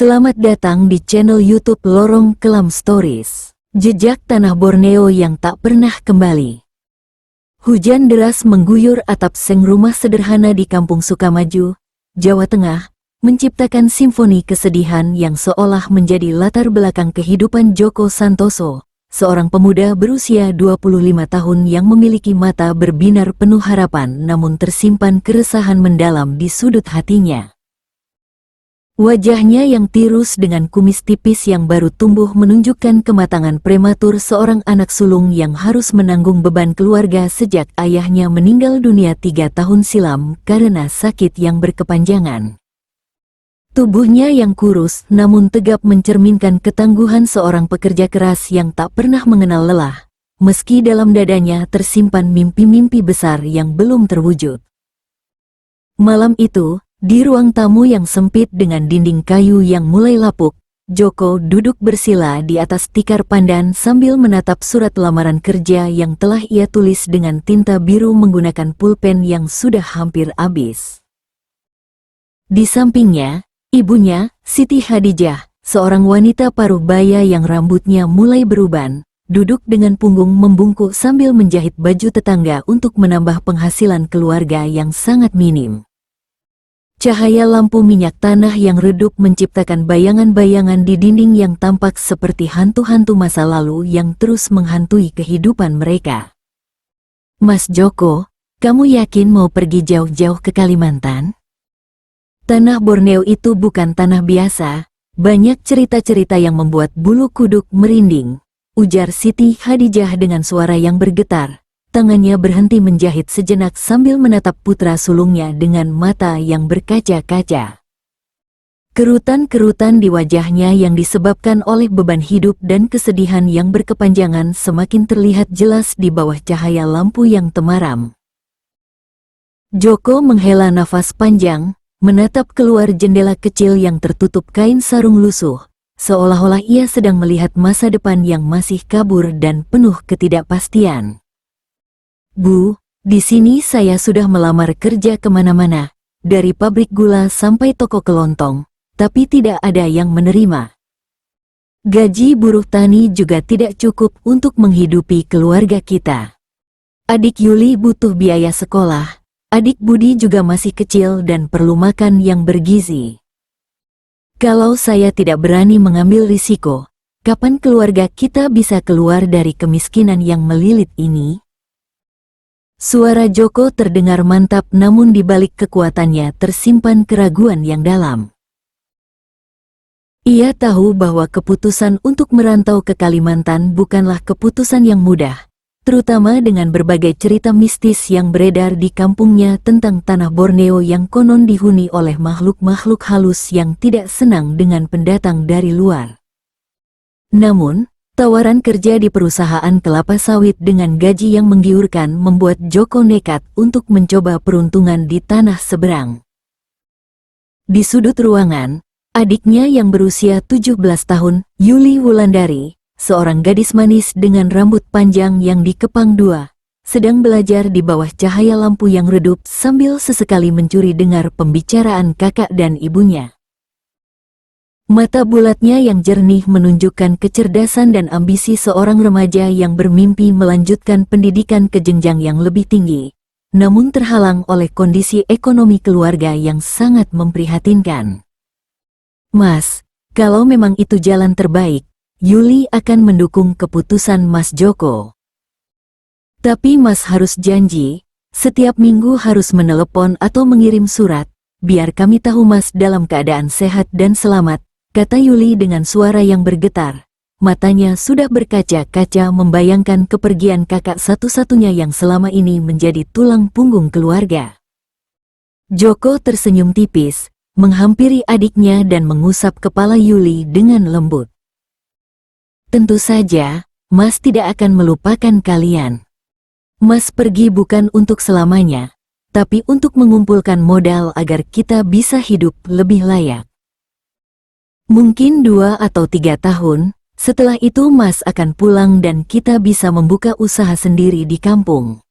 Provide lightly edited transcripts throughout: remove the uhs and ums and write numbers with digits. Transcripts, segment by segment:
Selamat datang di channel YouTube Lorong Kelam Stories. Jejak tanah Borneo yang tak pernah kembali. Hujan deras mengguyur atap seng rumah sederhana di Kampung Sukamaju, Jawa Tengah, menciptakan simfoni kesedihan yang seolah menjadi latar belakang kehidupan Joko Santoso, seorang pemuda berusia 25 tahun yang memiliki mata berbinar penuh harapan namun tersimpan keresahan mendalam di sudut hatinya. Wajahnya yang tirus dengan kumis tipis yang baru tumbuh menunjukkan kematangan prematur seorang anak sulung yang harus menanggung beban keluarga sejak ayahnya meninggal dunia 3 tahun silam karena sakit yang berkepanjangan. Tubuhnya yang kurus namun tegap mencerminkan ketangguhan seorang pekerja keras yang tak pernah mengenal lelah, meski dalam dadanya tersimpan mimpi-mimpi besar yang belum terwujud. Malam itu, di ruang tamu yang sempit dengan dinding kayu yang mulai lapuk, Joko duduk bersila di atas tikar pandan sambil menatap surat lamaran kerja yang telah ia tulis dengan tinta biru menggunakan pulpen yang sudah hampir habis. Di sampingnya, ibunya, Siti Hadijah, seorang wanita paruh baya yang rambutnya mulai beruban, duduk dengan punggung membungkuk sambil menjahit baju tetangga untuk menambah penghasilan keluarga yang sangat minim. Cahaya lampu minyak tanah yang redup menciptakan bayangan-bayangan di dinding yang tampak seperti hantu-hantu masa lalu yang terus menghantui kehidupan mereka. "Mas Joko, kamu yakin mau pergi jauh-jauh ke Kalimantan? Tanah Borneo itu bukan tanah biasa, banyak cerita-cerita yang membuat bulu kuduk merinding," ujar Siti Hadijah dengan suara yang bergetar. Tangannya berhenti menjahit sejenak sambil menatap putra sulungnya dengan mata yang berkaca-kaca. Kerutan-kerutan di wajahnya yang disebabkan oleh beban hidup dan kesedihan yang berkepanjangan semakin terlihat jelas di bawah cahaya lampu yang temaram. Joko menghela nafas panjang, menatap keluar jendela kecil yang tertutup kain sarung lusuh, seolah-olah ia sedang melihat masa depan yang masih kabur dan penuh ketidakpastian. "Bu, di sini saya sudah melamar kerja kemana-mana, dari pabrik gula sampai toko kelontong, tapi tidak ada yang menerima. Gaji buruh tani juga tidak cukup untuk menghidupi keluarga kita. Adik Yuli butuh biaya sekolah, adik Budi juga masih kecil dan perlu makan yang bergizi. Kalau saya tidak berani mengambil risiko, kapan keluarga kita bisa keluar dari kemiskinan yang melilit ini?" Suara Joko terdengar mantap namun di balik kekuatannya tersimpan keraguan yang dalam. Ia tahu bahwa keputusan untuk merantau ke Kalimantan bukanlah keputusan yang mudah, terutama dengan berbagai cerita mistis yang beredar di kampungnya tentang tanah Borneo yang konon dihuni oleh makhluk-makhluk halus yang tidak senang dengan pendatang dari luar. Namun, tawaran kerja di perusahaan kelapa sawit dengan gaji yang menggiurkan membuat Joko nekat untuk mencoba peruntungan di tanah seberang. Di sudut ruangan, adiknya yang berusia 17 tahun, Yuli Wulandari, seorang gadis manis dengan rambut panjang yang dikepang dua, sedang belajar di bawah cahaya lampu yang redup sambil sesekali mencuri dengar pembicaraan kakak dan ibunya. Mata bulatnya yang jernih menunjukkan kecerdasan dan ambisi seorang remaja yang bermimpi melanjutkan pendidikan ke jenjang yang lebih tinggi, namun terhalang oleh kondisi ekonomi keluarga yang sangat memprihatinkan. "Mas, kalau memang itu jalan terbaik, Yuli akan mendukung keputusan Mas Joko. Tapi Mas harus janji, setiap minggu harus menelepon atau mengirim surat, biar kami tahu Mas dalam keadaan sehat dan selamat," kata Yuli dengan suara yang bergetar. Matanya sudah berkaca-kaca membayangkan kepergian kakak satu-satunya yang selama ini menjadi tulang punggung keluarga. Joko tersenyum tipis, menghampiri adiknya dan mengusap kepala Yuli dengan lembut. "Tentu saja, Mas tidak akan melupakan kalian. Mas pergi bukan untuk selamanya, tapi untuk mengumpulkan modal agar kita bisa hidup lebih layak. Mungkin 2 atau 3 tahun, setelah itu Mas akan pulang dan kita bisa membuka usaha sendiri di kampung."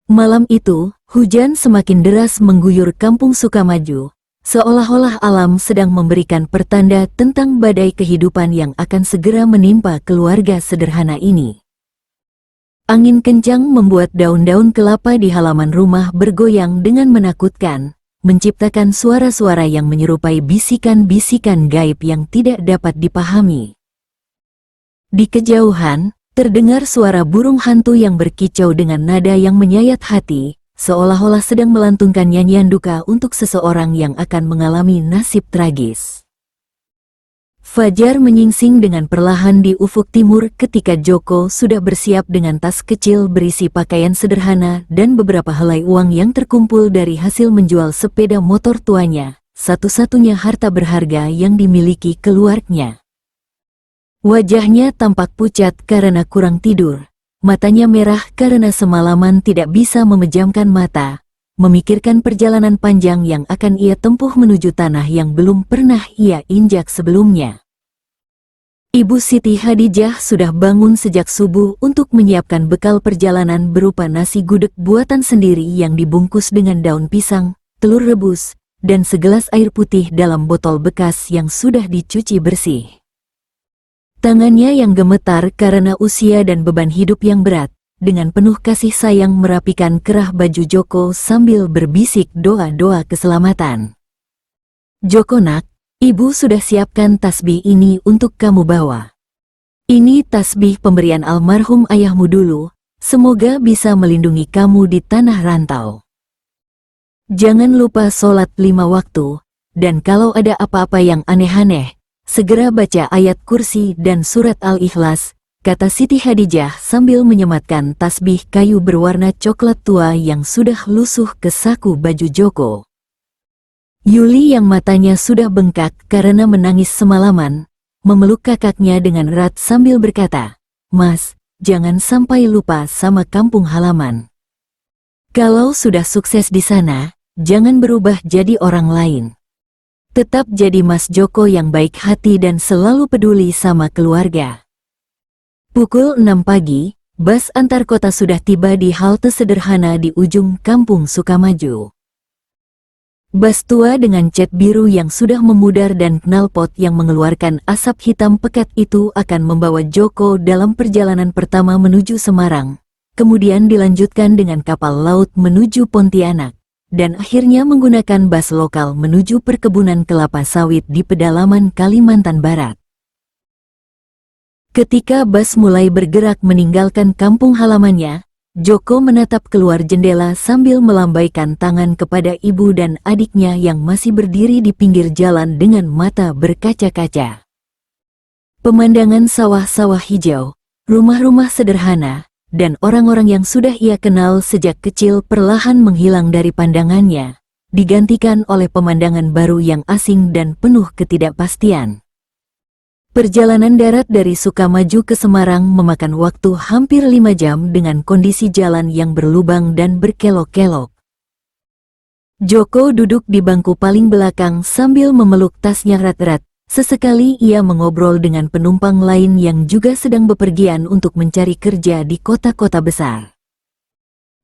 Malam itu, hujan semakin deras mengguyur Kampung Sukamaju, seolah-olah alam sedang memberikan pertanda tentang badai kehidupan yang akan segera menimpa keluarga sederhana ini. Angin kencang membuat daun-daun kelapa di halaman rumah bergoyang dengan menakutkan, menciptakan suara-suara yang menyerupai bisikan-bisikan gaib yang tidak dapat dipahami. Di kejauhan, terdengar suara burung hantu yang berkicau dengan nada yang menyayat hati, seolah-olah sedang melantunkan nyanyian duka untuk seseorang yang akan mengalami nasib tragis. Fajar menyingsing dengan perlahan di ufuk timur ketika Joko sudah bersiap dengan tas kecil berisi pakaian sederhana dan beberapa helai uang yang terkumpul dari hasil menjual sepeda motor tuanya, satu-satunya harta berharga yang dimiliki keluarganya. Wajahnya tampak pucat karena kurang tidur, matanya merah karena semalaman tidak bisa memejamkan mata, memikirkan perjalanan panjang yang akan ia tempuh menuju tanah yang belum pernah ia injak sebelumnya. Ibu Siti Hadijah sudah bangun sejak subuh untuk menyiapkan bekal perjalanan berupa nasi gudeg buatan sendiri yang dibungkus dengan daun pisang, telur rebus, dan segelas air putih dalam botol bekas yang sudah dicuci bersih. Tangannya yang gemetar karena usia dan beban hidup yang berat, dengan penuh kasih sayang merapikan kerah baju Joko sambil berbisik doa-doa keselamatan. "Joko nak, ibu sudah siapkan tasbih ini untuk kamu bawa. Ini tasbih pemberian almarhum ayahmu dulu, semoga bisa melindungi kamu di tanah rantau. Jangan lupa sholat 5 waktu, dan kalau ada apa-apa yang aneh-aneh, segera baca ayat kursi dan surat Al-Ikhlas," kata Siti Hadijah sambil menyematkan tasbih kayu berwarna coklat tua yang sudah lusuh ke saku baju Joko. Yuli yang matanya sudah bengkak karena menangis semalaman, memeluk kakaknya dengan erat sambil berkata, "Mas, jangan sampai lupa sama kampung halaman. Kalau sudah sukses di sana, jangan berubah jadi orang lain. Tetap jadi Mas Joko yang baik hati dan selalu peduli sama keluarga." Pukul 6 pagi, bus antar kota sudah tiba di halte sederhana di ujung kampung Sukamaju. Bus tua dengan cat biru yang sudah memudar dan knalpot yang mengeluarkan asap hitam pekat itu akan membawa Joko dalam perjalanan pertama menuju Semarang, kemudian dilanjutkan dengan kapal laut menuju Pontianak, dan akhirnya menggunakan bus lokal menuju perkebunan kelapa sawit di pedalaman Kalimantan Barat. Ketika bus mulai bergerak meninggalkan kampung halamannya, Joko menatap keluar jendela sambil melambaikan tangan kepada ibu dan adiknya yang masih berdiri di pinggir jalan dengan mata berkaca-kaca. Pemandangan sawah-sawah hijau, rumah-rumah sederhana, dan orang-orang yang sudah ia kenal sejak kecil perlahan menghilang dari pandangannya, digantikan oleh pemandangan baru yang asing dan penuh ketidakpastian. Perjalanan darat dari Sukamaju ke Semarang memakan waktu hampir 5 jam dengan kondisi jalan yang berlubang dan berkelok-kelok. Joko duduk di bangku paling belakang sambil memeluk tasnya erat-erat. Sesekali ia mengobrol dengan penumpang lain yang juga sedang bepergian untuk mencari kerja di kota-kota besar.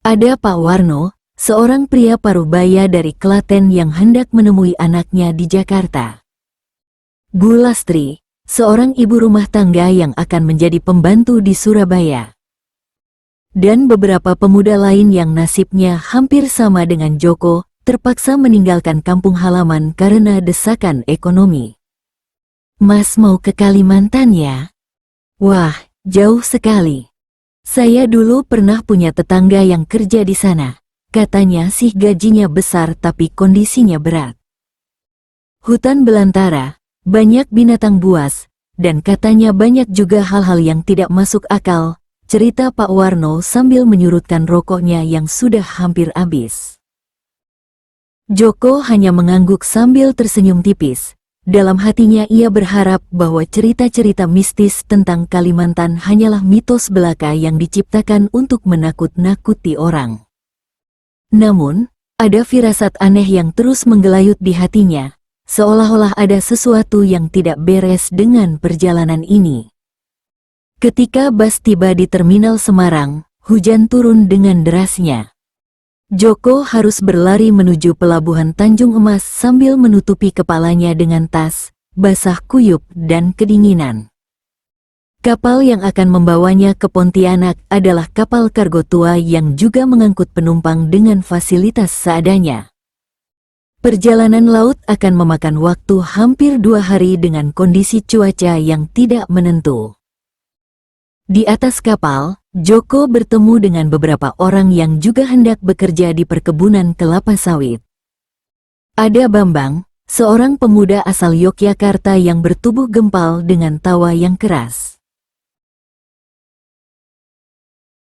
Ada Pak Warno, seorang pria paruh-baya dari Klaten yang hendak menemui anaknya di Jakarta. Bu Lastri, seorang ibu rumah tangga yang akan menjadi pembantu di Surabaya. Dan beberapa pemuda lain yang nasibnya hampir sama dengan Joko, terpaksa meninggalkan kampung halaman karena desakan ekonomi. "Mas mau ke Kalimantan ya? Wah, jauh sekali. Saya dulu pernah punya tetangga yang kerja di sana. Katanya sih gajinya besar tapi kondisinya berat. Hutan belantara, banyak binatang buas, dan katanya banyak juga hal-hal yang tidak masuk akal," cerita Pak Warno sambil menyurutkan rokoknya yang sudah hampir habis. Joko hanya mengangguk sambil tersenyum tipis. Dalam hatinya ia berharap bahwa cerita-cerita mistis tentang Kalimantan hanyalah mitos belaka yang diciptakan untuk menakut-nakuti orang. Namun, ada firasat aneh yang terus menggelayut di hatinya, seolah-olah ada sesuatu yang tidak beres dengan perjalanan ini. Ketika bus tiba di Terminal Semarang, hujan turun dengan derasnya. Joko harus berlari menuju pelabuhan Tanjung Emas sambil menutupi kepalanya dengan tas, basah kuyup dan kedinginan. Kapal yang akan membawanya ke Pontianak adalah kapal kargo tua yang juga mengangkut penumpang dengan fasilitas seadanya. Perjalanan laut akan memakan waktu hampir 2 hari dengan kondisi cuaca yang tidak menentu. Di atas kapal, Joko bertemu dengan beberapa orang yang juga hendak bekerja di perkebunan kelapa sawit. Ada Bambang, seorang pemuda asal Yogyakarta yang bertubuh gempal dengan tawa yang keras.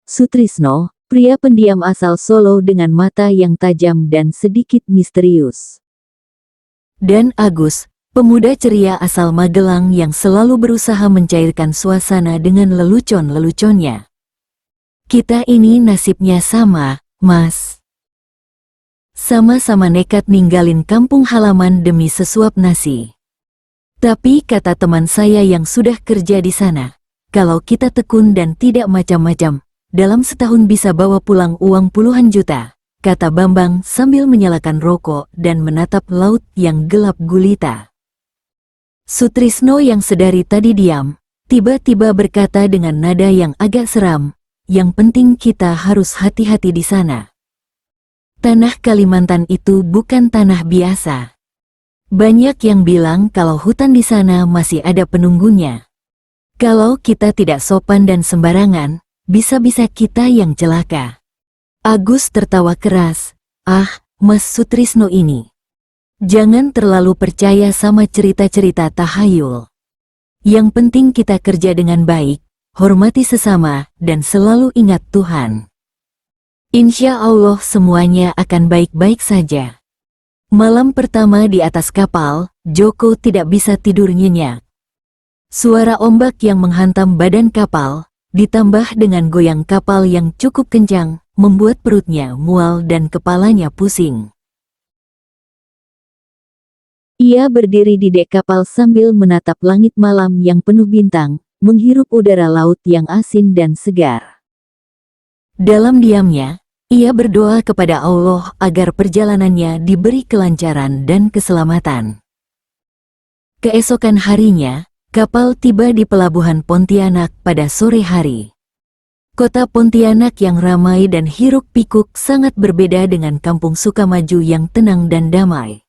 Sutrisno, pria pendiam asal Solo dengan mata yang tajam dan sedikit misterius. Dan Agus, pemuda ceria asal Magelang yang selalu berusaha mencairkan suasana dengan lelucon-leluconnya. Kita ini nasibnya sama, Mas. Sama-sama nekat ninggalin kampung halaman demi sesuap nasi. Tapi kata teman saya yang sudah kerja di sana, kalau kita tekun dan tidak macam-macam, dalam setahun bisa bawa pulang uang puluhan juta, kata Bambang sambil menyalakan rokok dan menatap laut yang gelap gulita. Sutrisno yang sedari tadi diam, tiba-tiba berkata dengan nada yang agak seram, yang penting kita harus hati-hati di sana. Tanah Kalimantan itu bukan tanah biasa. Banyak yang bilang kalau hutan di sana masih ada penunggunya. Kalau kita tidak sopan dan sembarangan, bisa-bisa kita yang celaka. Agus tertawa keras. Ah, Mas Sutrisno ini. Jangan terlalu percaya sama cerita-cerita tahayul. Yang penting kita kerja dengan baik, hormati sesama, dan selalu ingat Tuhan. Insya Allah semuanya akan baik-baik saja. Malam pertama di atas kapal, Joko tidak bisa tidur nyenyak. Suara ombak yang menghantam badan kapal, ditambah dengan goyang kapal yang cukup kencang, membuat perutnya mual dan kepalanya pusing. Ia berdiri di dek kapal sambil menatap langit malam yang penuh bintang, menghirup udara laut yang asin dan segar. Dalam diamnya, ia berdoa kepada Allah agar perjalanannya diberi kelancaran dan keselamatan. Keesokan harinya, kapal tiba di pelabuhan Pontianak pada sore hari. Kota Pontianak yang ramai dan hiruk-pikuk sangat berbeda dengan Kampung Sukamaju yang tenang dan damai.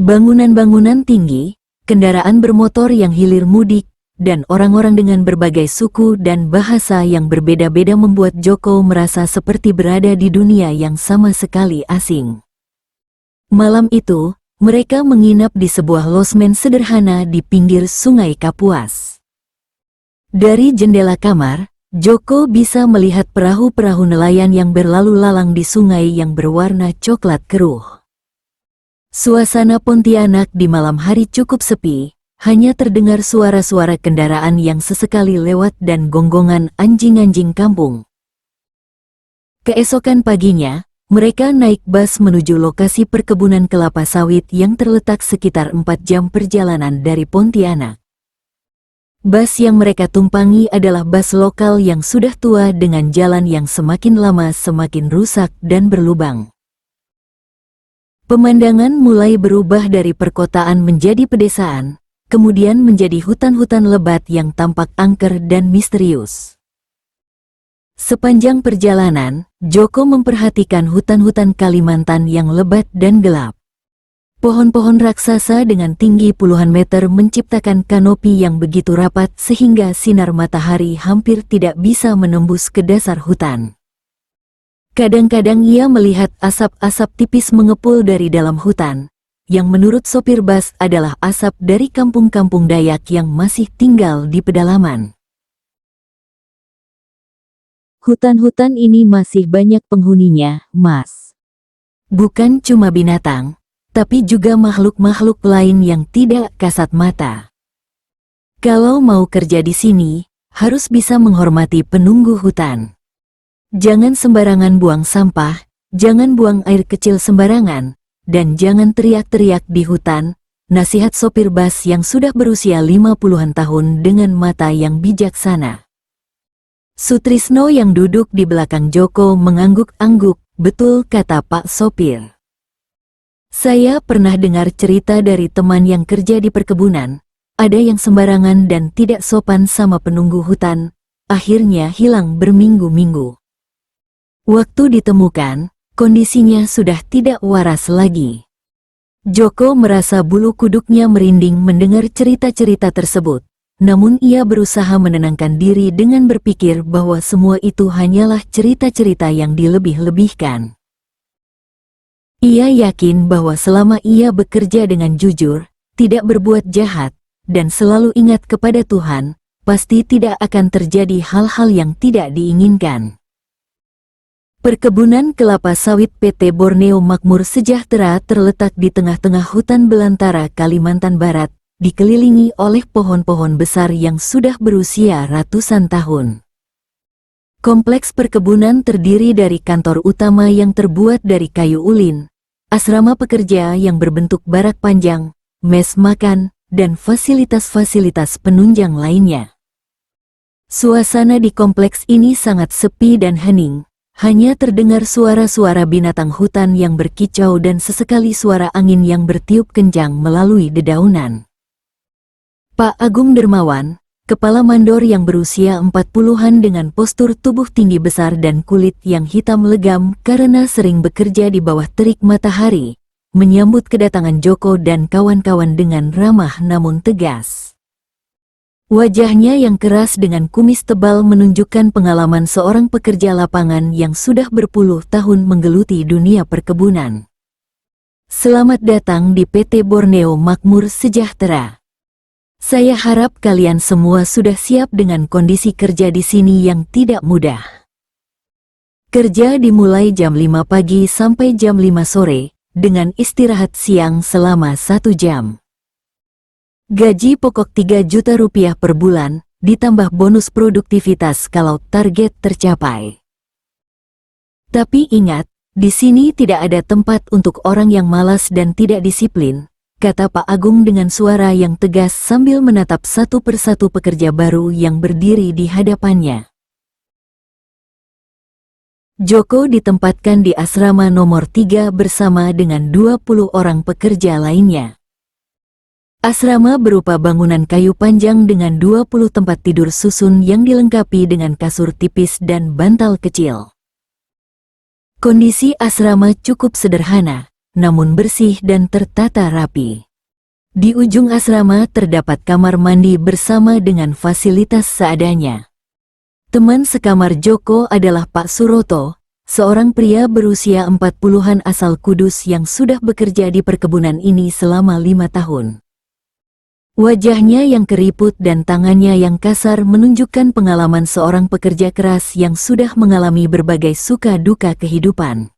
Bangunan-bangunan tinggi, kendaraan bermotor yang hilir mudik, dan orang-orang dengan berbagai suku dan bahasa yang berbeda-beda membuat Joko merasa seperti berada di dunia yang sama sekali asing. Malam itu, mereka menginap di sebuah losmen sederhana di pinggir Sungai Kapuas. Dari jendela kamar, Joko bisa melihat perahu-perahu nelayan yang berlalu lalang di sungai yang berwarna coklat keruh. Suasana Pontianak di malam hari cukup sepi, hanya terdengar suara-suara kendaraan yang sesekali lewat dan gonggongan anjing-anjing kampung. Keesokan paginya, mereka naik bus menuju lokasi perkebunan kelapa sawit yang terletak sekitar 4 jam perjalanan dari Pontianak. Bus yang mereka tumpangi adalah bus lokal yang sudah tua dengan jalan yang semakin lama semakin rusak dan berlubang. Pemandangan mulai berubah dari perkotaan menjadi pedesaan, kemudian menjadi hutan-hutan lebat yang tampak angker dan misterius. Sepanjang perjalanan, Joko memperhatikan hutan-hutan Kalimantan yang lebat dan gelap. Pohon-pohon raksasa dengan tinggi puluhan meter menciptakan kanopi yang begitu rapat sehingga sinar matahari hampir tidak bisa menembus ke dasar hutan. Kadang-kadang ia melihat asap-asap tipis mengepul dari dalam hutan, yang menurut sopir bus adalah asap dari kampung-kampung Dayak yang masih tinggal di pedalaman. Hutan-hutan ini masih banyak penghuninya, Mas. Bukan cuma binatang, tapi juga makhluk-makhluk lain yang tidak kasat mata. Kalau mau kerja di sini, harus bisa menghormati penunggu hutan. Jangan sembarangan buang sampah, jangan buang air kecil sembarangan, dan jangan teriak-teriak di hutan, nasihat sopir bus yang sudah berusia 50-an tahun dengan mata yang bijaksana. Sutrisno yang duduk di belakang Joko mengangguk-angguk, betul kata Pak Sopir. Saya pernah dengar cerita dari teman yang kerja di perkebunan, ada yang sembarangan dan tidak sopan sama penunggu hutan, akhirnya hilang berminggu-minggu. Waktu ditemukan, kondisinya sudah tidak waras lagi. Joko merasa bulu kuduknya merinding mendengar cerita-cerita tersebut, namun ia berusaha menenangkan diri dengan berpikir bahwa semua itu hanyalah cerita-cerita yang dilebih-lebihkan. Ia yakin bahwa selama ia bekerja dengan jujur, tidak berbuat jahat, dan selalu ingat kepada Tuhan, pasti tidak akan terjadi hal-hal yang tidak diinginkan. Perkebunan kelapa sawit PT Borneo Makmur Sejahtera terletak di tengah-tengah hutan belantara Kalimantan Barat, dikelilingi oleh pohon-pohon besar yang sudah berusia ratusan tahun. Kompleks perkebunan terdiri dari kantor utama yang terbuat dari kayu ulin, asrama pekerja yang berbentuk barak panjang, mes makan, dan fasilitas-fasilitas penunjang lainnya. Suasana di kompleks ini sangat sepi dan hening. Hanya terdengar suara-suara binatang hutan yang berkicau dan sesekali suara angin yang bertiup kencang melalui dedaunan. Pak Agung Dermawan, kepala mandor yang berusia 40-an dengan postur tubuh tinggi besar dan kulit yang hitam legam karena sering bekerja di bawah terik matahari, menyambut kedatangan Joko dan kawan-kawan dengan ramah namun tegas. Wajahnya yang keras dengan kumis tebal menunjukkan pengalaman seorang pekerja lapangan yang sudah berpuluh tahun menggeluti dunia perkebunan. Selamat datang di PT Borneo Makmur Sejahtera. Saya harap kalian semua sudah siap dengan kondisi kerja di sini yang tidak mudah. Kerja dimulai jam 5 pagi sampai jam 5 sore, dengan istirahat siang selama 1 jam. Gaji pokok 3 juta rupiah per bulan, ditambah bonus produktivitas kalau target tercapai. Tapi ingat, di sini tidak ada tempat untuk orang yang malas dan tidak disiplin, kata Pak Agung dengan suara yang tegas sambil menatap satu persatu pekerja baru yang berdiri di hadapannya. Joko ditempatkan di asrama nomor 3 bersama dengan 20 orang pekerja lainnya. Asrama berupa bangunan kayu panjang dengan 20 tempat tidur susun yang dilengkapi dengan kasur tipis dan bantal kecil. Kondisi asrama cukup sederhana, namun bersih dan tertata rapi. Di ujung asrama terdapat kamar mandi bersama dengan fasilitas seadanya. Teman sekamar Joko adalah Pak Suroto, seorang pria berusia 40-an asal Kudus yang sudah bekerja di perkebunan ini selama 5 tahun. Wajahnya yang keriput dan tangannya yang kasar menunjukkan pengalaman seorang pekerja keras yang sudah mengalami berbagai suka duka kehidupan.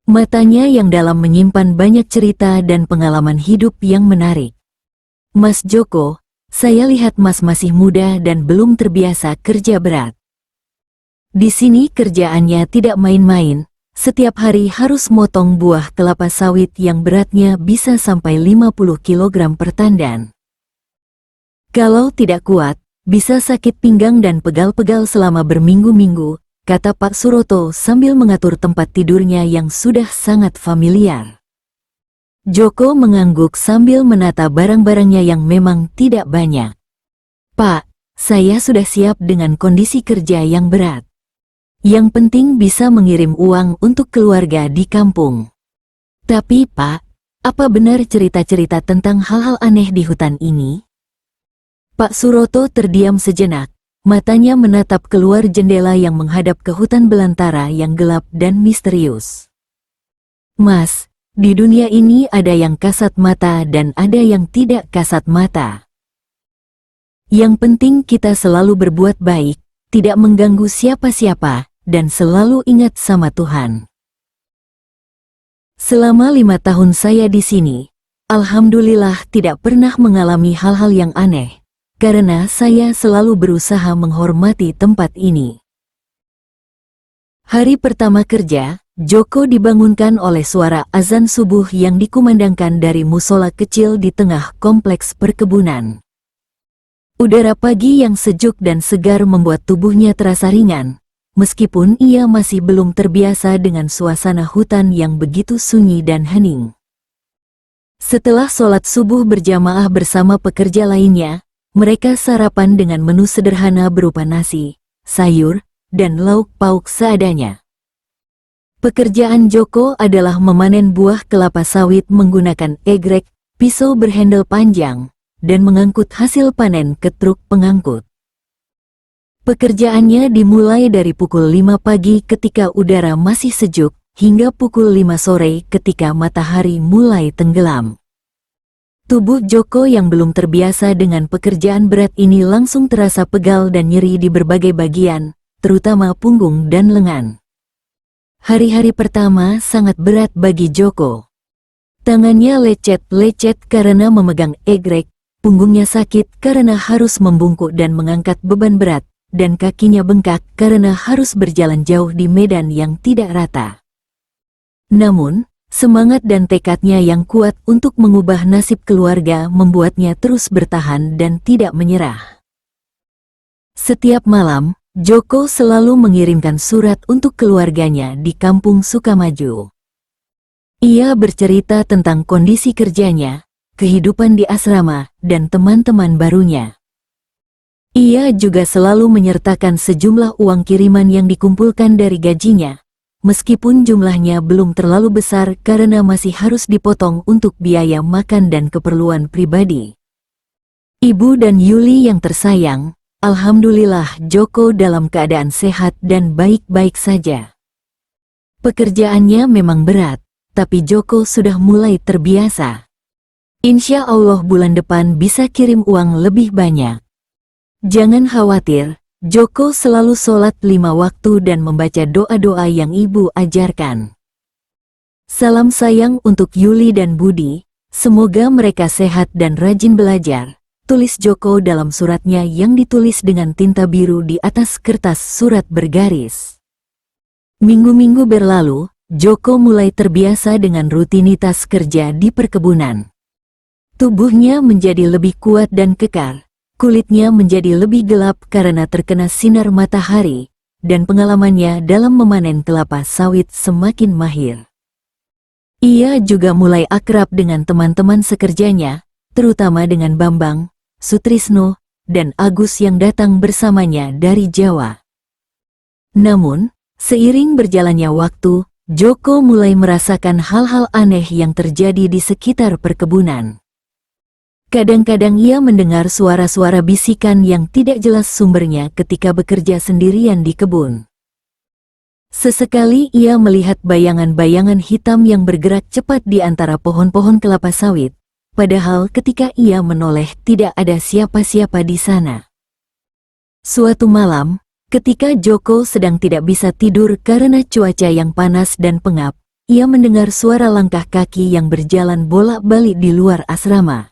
Matanya yang dalam menyimpan banyak cerita dan pengalaman hidup yang menarik. Mas Joko, saya lihat Mas masih muda dan belum terbiasa kerja berat. Di sini kerjaannya tidak main-main, setiap hari harus motong buah kelapa sawit yang beratnya bisa sampai 50 kg per tandan. Kalau tidak kuat, bisa sakit pinggang dan pegal-pegal selama berminggu-minggu, kata Pak Suroto sambil mengatur tempat tidurnya yang sudah sangat familiar. Joko mengangguk sambil menata barang-barangnya yang memang tidak banyak. Pak, saya sudah siap dengan kondisi kerja yang berat. Yang penting bisa mengirim uang untuk keluarga di kampung. Tapi Pak, apa benar cerita-cerita tentang hal-hal aneh di hutan ini? Pak Suroto terdiam sejenak, matanya menatap keluar jendela yang menghadap ke hutan belantara yang gelap dan misterius. Mas, di dunia ini ada yang kasat mata dan ada yang tidak kasat mata. Yang penting kita selalu berbuat baik, tidak mengganggu siapa-siapa, dan selalu ingat sama Tuhan. Selama 5 tahun saya di sini, alhamdulillah tidak pernah mengalami hal-hal yang aneh. Karena saya selalu berusaha menghormati tempat ini. Hari pertama kerja, Joko dibangunkan oleh suara azan subuh yang dikumandangkan dari musola kecil di tengah kompleks perkebunan. Udara pagi yang sejuk dan segar membuat tubuhnya terasa ringan, meskipun ia masih belum terbiasa dengan suasana hutan yang begitu sunyi dan hening. Setelah sholat subuh berjamaah bersama pekerja lainnya, mereka sarapan dengan menu sederhana berupa nasi, sayur, dan lauk pauk seadanya. Pekerjaan Joko adalah memanen buah kelapa sawit menggunakan egrek, pisau berhandle panjang, dan mengangkut hasil panen ke truk pengangkut. Pekerjaannya dimulai dari pukul 5 pagi ketika udara masih sejuk, hingga pukul 5 sore ketika matahari mulai tenggelam. Tubuh Joko yang belum terbiasa dengan pekerjaan berat ini langsung terasa pegal dan nyeri di berbagai bagian, terutama punggung dan lengan. Hari-hari pertama sangat berat bagi Joko. Tangannya lecet-lecet karena memegang egrek, punggungnya sakit karena harus membungkuk dan mengangkat beban berat, dan kakinya bengkak karena harus berjalan jauh di medan yang tidak rata. Namun, semangat dan tekadnya yang kuat untuk mengubah nasib keluarga membuatnya terus bertahan dan tidak menyerah. Setiap malam, Joko selalu mengirimkan surat untuk keluarganya di Kampung Sukamaju. Ia bercerita tentang kondisi kerjanya, kehidupan di asrama, dan teman-teman barunya. Ia juga selalu menyertakan sejumlah uang kiriman yang dikumpulkan dari gajinya, meskipun jumlahnya belum terlalu besar karena masih harus dipotong untuk biaya makan dan keperluan pribadi. Ibu dan Yuli yang tersayang, alhamdulillah Joko dalam keadaan sehat dan baik-baik saja. Pekerjaannya memang berat, tapi Joko sudah mulai terbiasa. Insya Allah bulan depan bisa kirim uang lebih banyak. Jangan khawatir, Joko selalu sholat 5 waktu dan membaca doa-doa yang ibu ajarkan. Salam sayang untuk Yuli dan Budi, semoga mereka sehat dan rajin belajar, tulis Joko dalam suratnya yang ditulis dengan tinta biru di atas kertas surat bergaris. Minggu-minggu berlalu, Joko mulai terbiasa dengan rutinitas kerja di perkebunan. Tubuhnya menjadi lebih kuat dan kekar, kulitnya menjadi lebih gelap karena terkena sinar matahari, dan pengalamannya dalam memanen kelapa sawit semakin mahir. Ia juga mulai akrab dengan teman-teman sekerjanya, terutama dengan Bambang, Sutrisno, dan Agus yang datang bersamanya dari Jawa. Namun, seiring berjalannya waktu, Joko mulai merasakan hal-hal aneh yang terjadi di sekitar perkebunan. Kadang-kadang ia mendengar suara-suara bisikan yang tidak jelas sumbernya ketika bekerja sendirian di kebun. Sesekali ia melihat bayangan-bayangan hitam yang bergerak cepat di antara pohon-pohon kelapa sawit, padahal ketika ia menoleh tidak ada siapa-siapa di sana. Suatu malam, ketika Joko sedang tidak bisa tidur karena cuaca yang panas dan pengap, ia mendengar suara langkah kaki yang berjalan bolak-balik di luar asrama.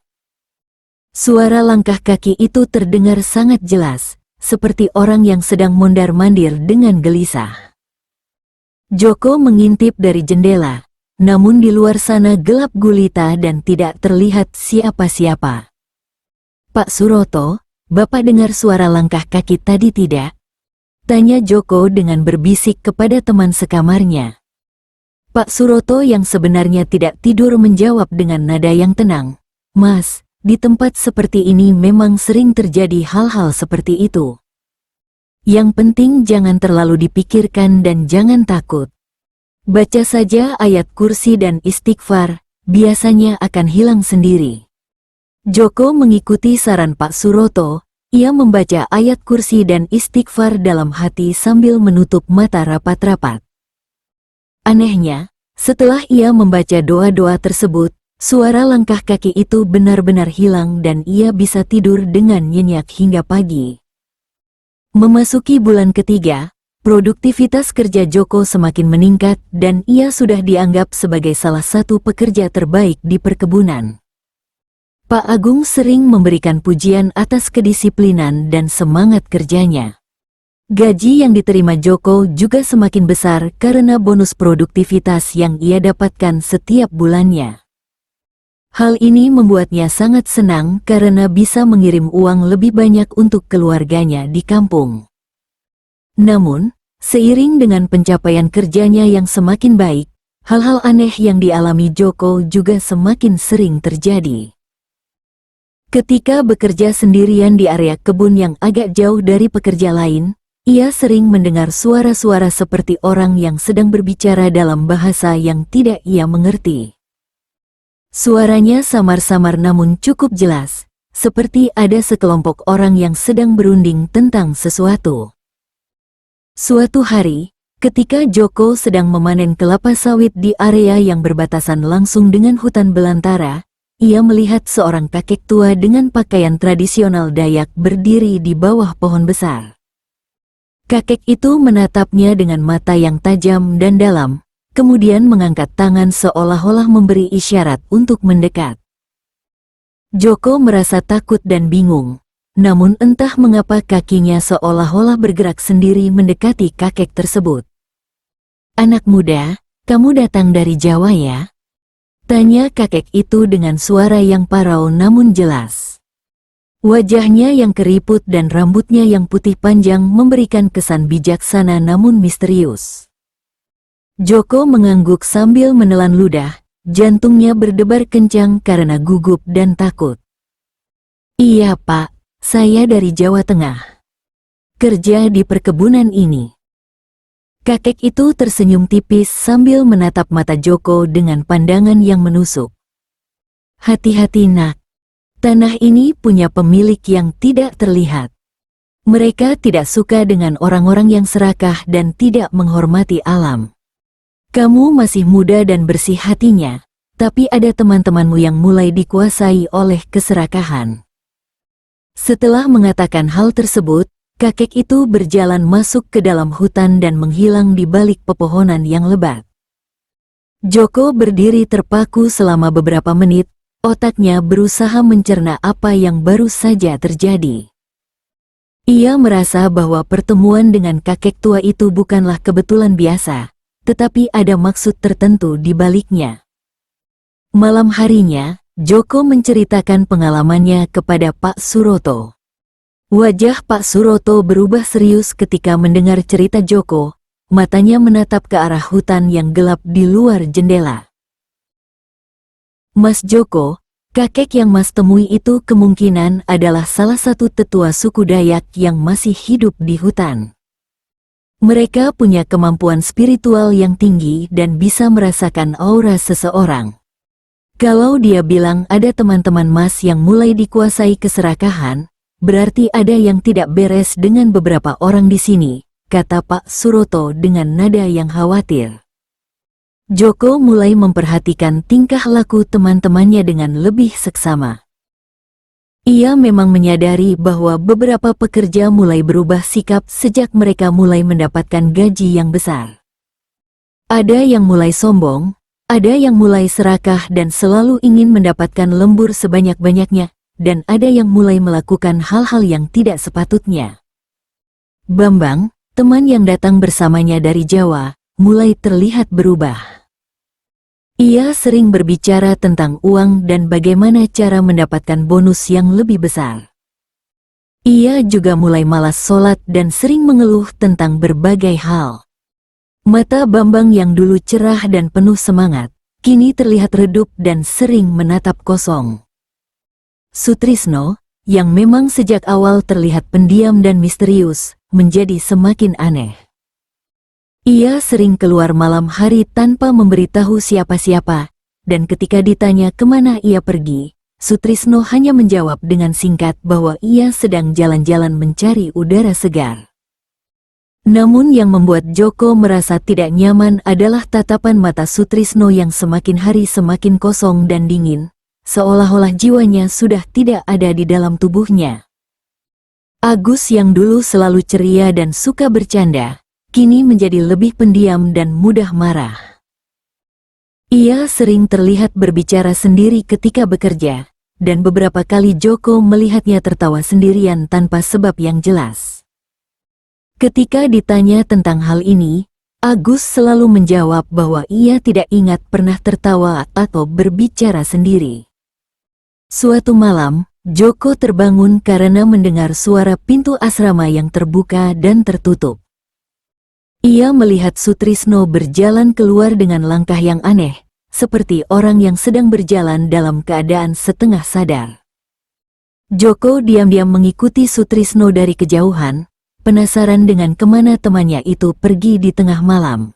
Suara langkah kaki itu terdengar sangat jelas, seperti orang yang sedang mondar-mandir dengan gelisah. Joko mengintip dari jendela, namun di luar sana gelap gulita dan tidak terlihat siapa-siapa. "Pak Suroto, Bapak dengar suara langkah kaki tadi tidak?" tanya Joko dengan berbisik kepada teman sekamarnya. Pak Suroto yang sebenarnya tidak tidur menjawab dengan nada yang tenang, "Mas, di tempat seperti ini memang sering terjadi hal-hal seperti itu. Yang penting jangan terlalu dipikirkan dan jangan takut. Baca saja ayat kursi dan istighfar, biasanya akan hilang sendiri." Joko mengikuti saran Pak Suroto, ia membaca ayat kursi dan istighfar dalam hati sambil menutup mata rapat-rapat. Anehnya, setelah ia membaca doa-doa tersebut, suara langkah kaki itu benar-benar hilang dan ia bisa tidur dengan nyenyak hingga pagi. Memasuki bulan ketiga, produktivitas kerja Joko semakin meningkat dan ia sudah dianggap sebagai salah satu pekerja terbaik di perkebunan. Pak Agung sering memberikan pujian atas kedisiplinan dan semangat kerjanya. Gaji yang diterima Joko juga semakin besar karena bonus produktivitas yang ia dapatkan setiap bulannya. Hal ini membuatnya sangat senang karena bisa mengirim uang lebih banyak untuk keluarganya di kampung. Namun, Seiring dengan pencapaian kerjanya yang semakin baik, hal-hal aneh yang dialami Joko juga semakin sering terjadi. Ketika bekerja sendirian di area kebun yang agak jauh dari pekerja lain, ia sering mendengar suara-suara seperti orang yang sedang berbicara dalam bahasa yang tidak ia mengerti. Suaranya samar-samar namun cukup jelas, seperti ada sekelompok orang yang sedang berunding tentang sesuatu. Suatu hari, ketika Joko sedang memanen kelapa sawit di area yang berbatasan langsung dengan hutan belantara, ia melihat seorang kakek tua dengan pakaian tradisional Dayak berdiri di bawah pohon besar. Kakek itu menatapnya dengan mata yang tajam dan dalam, kemudian mengangkat tangan seolah-olah memberi isyarat untuk mendekat. Joko merasa takut dan bingung. Namun entah mengapa kakinya seolah-olah bergerak sendiri mendekati kakek tersebut. "Anak muda, kamu datang dari Jawa ya?" tanya kakek itu dengan suara yang parau namun jelas. Wajahnya yang keriput dan rambutnya yang putih panjang memberikan kesan bijaksana namun misterius. Joko mengangguk sambil menelan ludah, jantungnya berdebar kencang karena gugup dan takut. "Iya Pak, saya dari Jawa Tengah. Kerja di perkebunan ini." Kakek itu tersenyum tipis sambil menatap mata Joko dengan pandangan yang menusuk. "Hati-hati nak. Tanah ini punya pemilik yang tidak terlihat. Mereka tidak suka dengan orang-orang yang serakah dan tidak menghormati alam. Kamu masih muda dan bersih hatinya, tapi ada teman-temanmu yang mulai dikuasai oleh keserakahan." Setelah mengatakan hal tersebut, kakek itu berjalan masuk ke dalam hutan dan menghilang di balik pepohonan yang lebat. Joko berdiri terpaku selama beberapa menit, otaknya berusaha mencerna apa yang baru saja terjadi. Ia merasa bahwa pertemuan dengan kakek tua itu bukanlah kebetulan biasa, tetapi ada maksud tertentu di baliknya. Malam harinya, Joko menceritakan pengalamannya kepada Pak Suroto. Wajah Pak Suroto berubah serius ketika mendengar cerita Joko, matanya menatap ke arah hutan yang gelap di luar jendela. "Mas Joko, kakek yang Mas temui itu kemungkinan adalah salah satu tetua suku Dayak yang masih hidup di hutan. Mereka punya kemampuan spiritual yang tinggi dan bisa merasakan aura seseorang. Kalau dia bilang ada teman-teman Mas yang mulai dikuasai keserakahan, berarti ada yang tidak beres dengan beberapa orang di sini," kata Pak Suroto dengan nada yang khawatir. Joko mulai memperhatikan tingkah laku teman-temannya dengan lebih seksama. Ia memang menyadari bahwa beberapa pekerja mulai berubah sikap sejak mereka mulai mendapatkan gaji yang besar. Ada yang mulai sombong, ada yang mulai serakah dan selalu ingin mendapatkan lembur sebanyak-banyaknya, dan ada yang mulai melakukan hal-hal yang tidak sepatutnya. Bambang, teman yang datang bersamanya dari Jawa, mulai terlihat berubah. Ia sering berbicara tentang uang dan bagaimana cara mendapatkan bonus yang lebih besar. Ia juga mulai malas sholat dan sering mengeluh tentang berbagai hal. Mata Bambang yang dulu cerah dan penuh semangat, kini terlihat redup dan sering menatap kosong. Sutrisno, yang memang sejak awal terlihat pendiam dan misterius, menjadi semakin aneh. Ia sering keluar malam hari tanpa memberitahu siapa-siapa, dan ketika ditanya kemana ia pergi, Sutrisno hanya menjawab dengan singkat bahwa ia sedang jalan-jalan mencari udara segar. Namun yang membuat Joko merasa tidak nyaman adalah tatapan mata Sutrisno yang semakin hari semakin kosong dan dingin, seolah-olah jiwanya sudah tidak ada di dalam tubuhnya. Agus yang dulu selalu ceria dan suka bercanda, kini menjadi lebih pendiam dan mudah marah. Ia sering terlihat berbicara sendiri ketika bekerja, dan beberapa kali Joko melihatnya tertawa sendirian tanpa sebab yang jelas. Ketika ditanya tentang hal ini, Agus selalu menjawab bahwa ia tidak ingat pernah tertawa atau berbicara sendiri. Suatu malam, Joko terbangun karena mendengar suara pintu asrama yang terbuka dan tertutup. Ia melihat Sutrisno berjalan keluar dengan langkah yang aneh, seperti orang yang sedang berjalan dalam keadaan setengah sadar. Joko diam-diam mengikuti Sutrisno dari kejauhan, penasaran dengan kemana temannya itu pergi di tengah malam.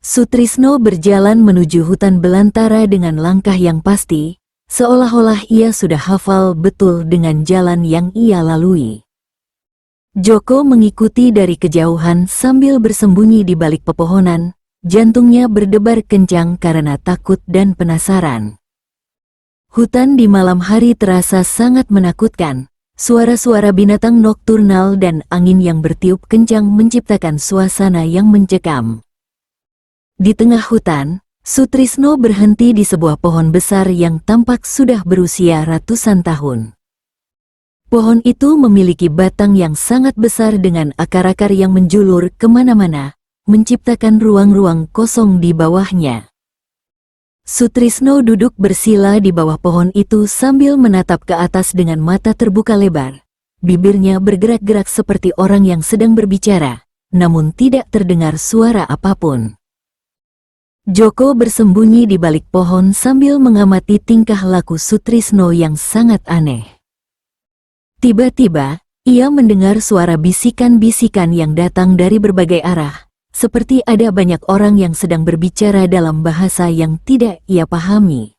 Sutrisno berjalan menuju hutan belantara dengan langkah yang pasti, seolah-olah ia sudah hafal betul dengan jalan yang ia lalui. Joko mengikuti dari kejauhan sambil bersembunyi di balik pepohonan, jantungnya berdebar kencang karena takut dan penasaran. Hutan di malam hari terasa sangat menakutkan, suara-suara binatang nokturnal dan angin yang bertiup kencang menciptakan suasana yang mencekam. Di tengah hutan, Sutrisno berhenti di sebuah pohon besar yang tampak sudah berusia ratusan tahun. Pohon itu memiliki batang yang sangat besar dengan akar-akar yang menjulur kemana-mana, menciptakan ruang-ruang kosong di bawahnya. Sutrisno duduk bersila di bawah pohon itu sambil menatap ke atas dengan mata terbuka lebar. Bibirnya bergerak-gerak seperti orang yang sedang berbicara, namun tidak terdengar suara apapun. Joko bersembunyi di balik pohon sambil mengamati tingkah laku Sutrisno yang sangat aneh. Tiba-tiba, ia mendengar suara bisikan-bisikan yang datang dari berbagai arah, seperti ada banyak orang yang sedang berbicara dalam bahasa yang tidak ia pahami.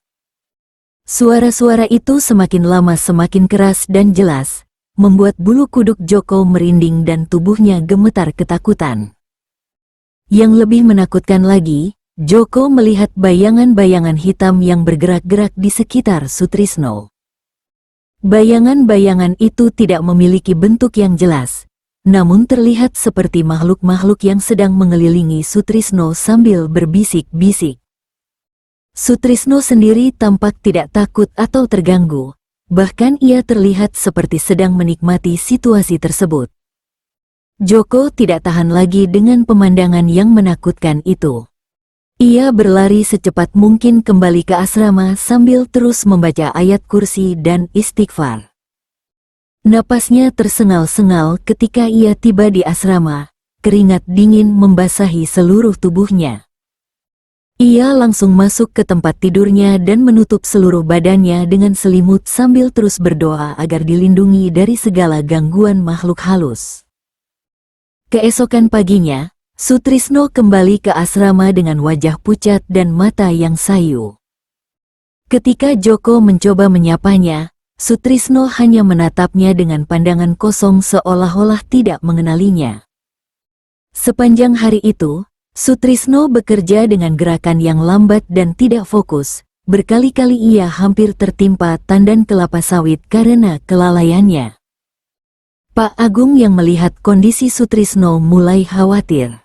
Suara-suara itu semakin lama semakin keras dan jelas, membuat bulu kuduk Joko merinding dan tubuhnya gemetar ketakutan. Yang lebih menakutkan lagi, Joko melihat bayangan-bayangan hitam yang bergerak-gerak di sekitar Sutrisno. Bayangan-bayangan itu tidak memiliki bentuk yang jelas, namun terlihat seperti makhluk-makhluk yang sedang mengelilingi Sutrisno sambil berbisik-bisik. Sutrisno sendiri tampak tidak takut atau terganggu, bahkan ia terlihat seperti sedang menikmati situasi tersebut. Joko tidak tahan lagi dengan pemandangan yang menakutkan itu. Ia berlari secepat mungkin kembali ke asrama sambil terus membaca ayat kursi dan istighfar. Napasnya tersengal-sengal ketika ia tiba di asrama, keringat dingin membasahi seluruh tubuhnya. Ia langsung masuk ke tempat tidurnya dan menutup seluruh badannya dengan selimut sambil terus berdoa agar dilindungi dari segala gangguan makhluk halus. Keesokan paginya, Sutrisno kembali ke asrama dengan wajah pucat dan mata yang sayu. Ketika Joko mencoba menyapanya, Sutrisno hanya menatapnya dengan pandangan kosong seolah-olah tidak mengenalinya. Sepanjang hari itu, Sutrisno bekerja dengan gerakan yang lambat dan tidak fokus. Berkali-kali ia hampir tertimpa tandan kelapa sawit karena kelalaiannya. Pak Agung yang melihat kondisi Sutrisno mulai khawatir.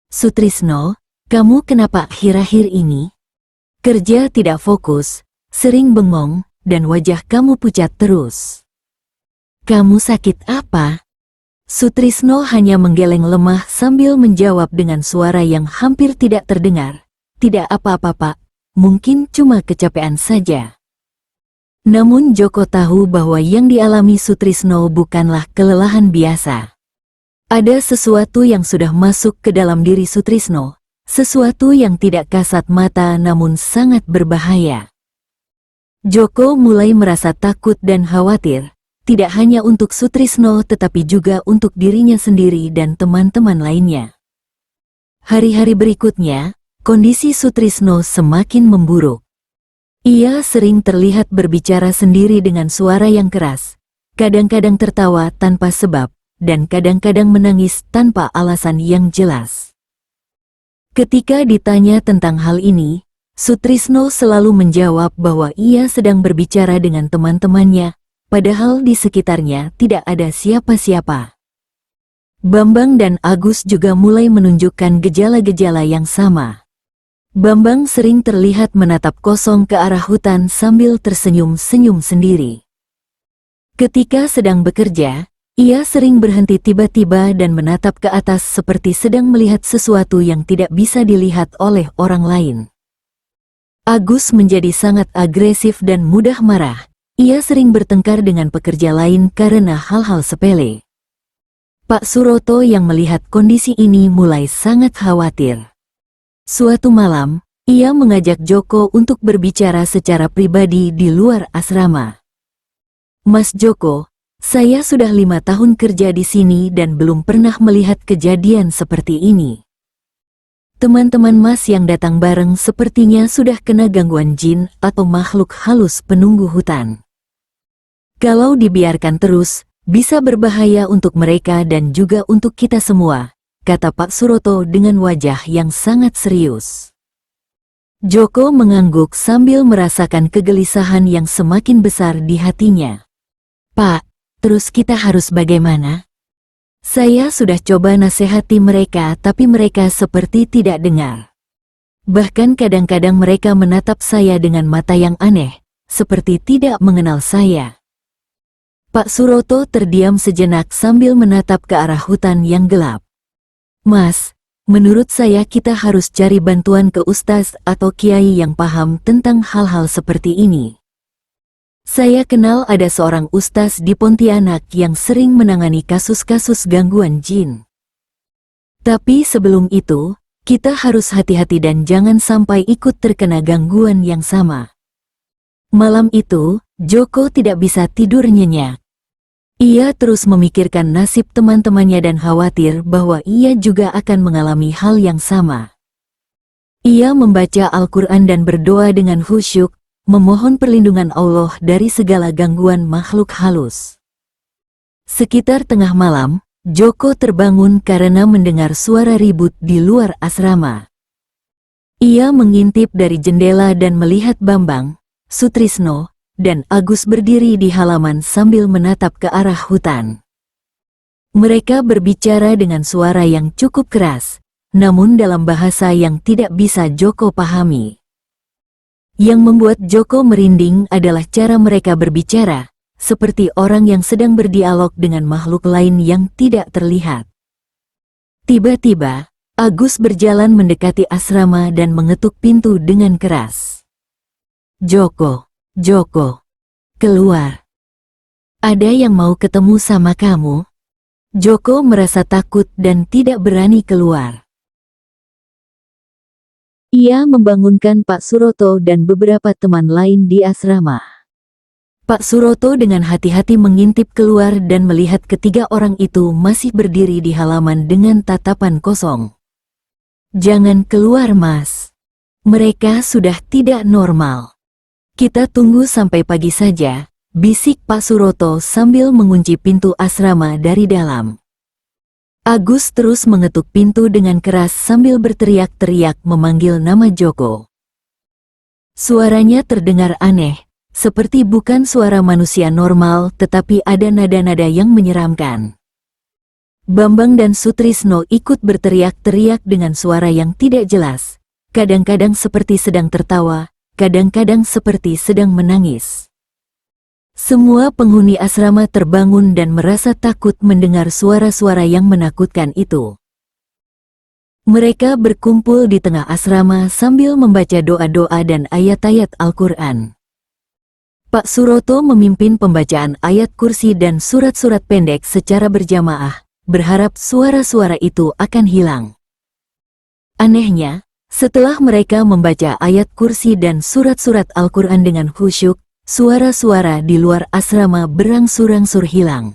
"Sutrisno, kamu kenapa akhir-akhir ini? Kerja tidak fokus, sering bengong, dan wajah kamu pucat terus. Kamu sakit apa?" Sutrisno hanya menggeleng lemah sambil menjawab dengan suara yang hampir tidak terdengar. "Tidak apa-apa, Pak. Mungkin cuma kecapean saja." Namun Joko tahu bahwa yang dialami Sutrisno bukanlah kelelahan biasa. Ada sesuatu yang sudah masuk ke dalam diri Sutrisno, sesuatu yang tidak kasat mata namun sangat berbahaya. Joko mulai merasa takut dan khawatir, tidak hanya untuk Sutrisno tetapi juga untuk dirinya sendiri dan teman-teman lainnya. Hari-hari berikutnya, kondisi Sutrisno semakin memburuk. Ia sering terlihat berbicara sendiri dengan suara yang keras, kadang-kadang tertawa tanpa sebab, dan kadang-kadang menangis tanpa alasan yang jelas. Ketika ditanya tentang hal ini, Sutrisno selalu menjawab bahwa ia sedang berbicara dengan teman-temannya, padahal di sekitarnya tidak ada siapa-siapa. Bambang dan Agus juga mulai menunjukkan gejala-gejala yang sama. Bambang sering terlihat menatap kosong ke arah hutan sambil tersenyum-senyum sendiri. Ketika sedang bekerja, ia sering berhenti tiba-tiba dan menatap ke atas seperti sedang melihat sesuatu yang tidak bisa dilihat oleh orang lain. Agus menjadi sangat agresif dan mudah marah. Ia sering bertengkar dengan pekerja lain karena hal-hal sepele. Pak Suroto yang melihat kondisi ini mulai sangat khawatir. Suatu malam, ia mengajak Joko untuk berbicara secara pribadi di luar asrama. Mas Joko, saya sudah 5 tahun kerja di sini dan belum pernah melihat kejadian seperti ini. Teman-teman Mas yang datang bareng sepertinya sudah kena gangguan jin atau makhluk halus penunggu hutan. Kalau dibiarkan terus, bisa berbahaya untuk mereka dan juga untuk kita semua, kata Pak Suroto dengan wajah yang sangat serius. Joko mengangguk sambil merasakan kegelisahan yang semakin besar di hatinya. Pak, terus kita harus bagaimana? Saya sudah coba nasihati mereka tapi mereka seperti tidak dengar. Bahkan kadang-kadang mereka menatap saya dengan mata yang aneh, seperti tidak mengenal saya. Pak Suroto terdiam sejenak sambil menatap ke arah hutan yang gelap. Mas, menurut saya kita harus cari bantuan ke ustaz atau kiai yang paham tentang hal-hal seperti ini. Saya kenal ada seorang ustaz di Pontianak yang sering menangani kasus-kasus gangguan jin. Tapi sebelum itu, kita harus hati-hati dan jangan sampai ikut terkena gangguan yang sama. Malam itu, Joko tidak bisa tidur nyenyak. Ia terus memikirkan nasib teman-temannya dan khawatir bahwa ia juga akan mengalami hal yang sama. Ia membaca Al-Quran dan berdoa dengan khusyuk, memohon perlindungan Allah dari segala gangguan makhluk halus. Sekitar tengah malam, Joko terbangun karena mendengar suara ribut di luar asrama. Ia mengintip dari jendela dan melihat Bambang, Sutrisno, dan Agus berdiri di halaman sambil menatap ke arah hutan. Mereka berbicara dengan suara yang cukup keras, namun dalam bahasa yang tidak bisa Joko pahami. Yang membuat Joko merinding adalah cara mereka berbicara, seperti orang yang sedang berdialog dengan makhluk lain yang tidak terlihat. Tiba-tiba, Agus berjalan mendekati asrama dan mengetuk pintu dengan keras. Joko, Joko, keluar. Ada yang mau ketemu sama kamu? Joko merasa takut dan tidak berani keluar. Ia membangunkan Pak Suroto dan beberapa teman lain di asrama. Pak Suroto dengan hati-hati mengintip keluar dan melihat ketiga orang itu masih berdiri di halaman dengan tatapan kosong. Jangan keluar, Mas. Mereka sudah tidak normal. Kita tunggu sampai pagi saja, bisik Pak Suroto sambil mengunci pintu asrama dari dalam. Agus terus mengetuk pintu dengan keras sambil berteriak-teriak memanggil nama Joko. Suaranya terdengar aneh, seperti bukan suara manusia normal tetapi ada nada-nada yang menyeramkan. Bambang dan Sutrisno ikut berteriak-teriak dengan suara yang tidak jelas, kadang-kadang seperti sedang tertawa, kadang-kadang seperti sedang menangis. Semua penghuni asrama terbangun dan merasa takut mendengar suara-suara yang menakutkan itu. Mereka berkumpul di tengah asrama sambil membaca doa-doa dan ayat-ayat Al-Quran. Pak Suroto memimpin pembacaan ayat kursi dan surat-surat pendek secara berjamaah, berharap suara-suara itu akan hilang. Anehnya, setelah mereka membaca ayat kursi dan surat-surat Al-Quran dengan khusyuk, suara-suara di luar asrama berangsur-angsur hilang.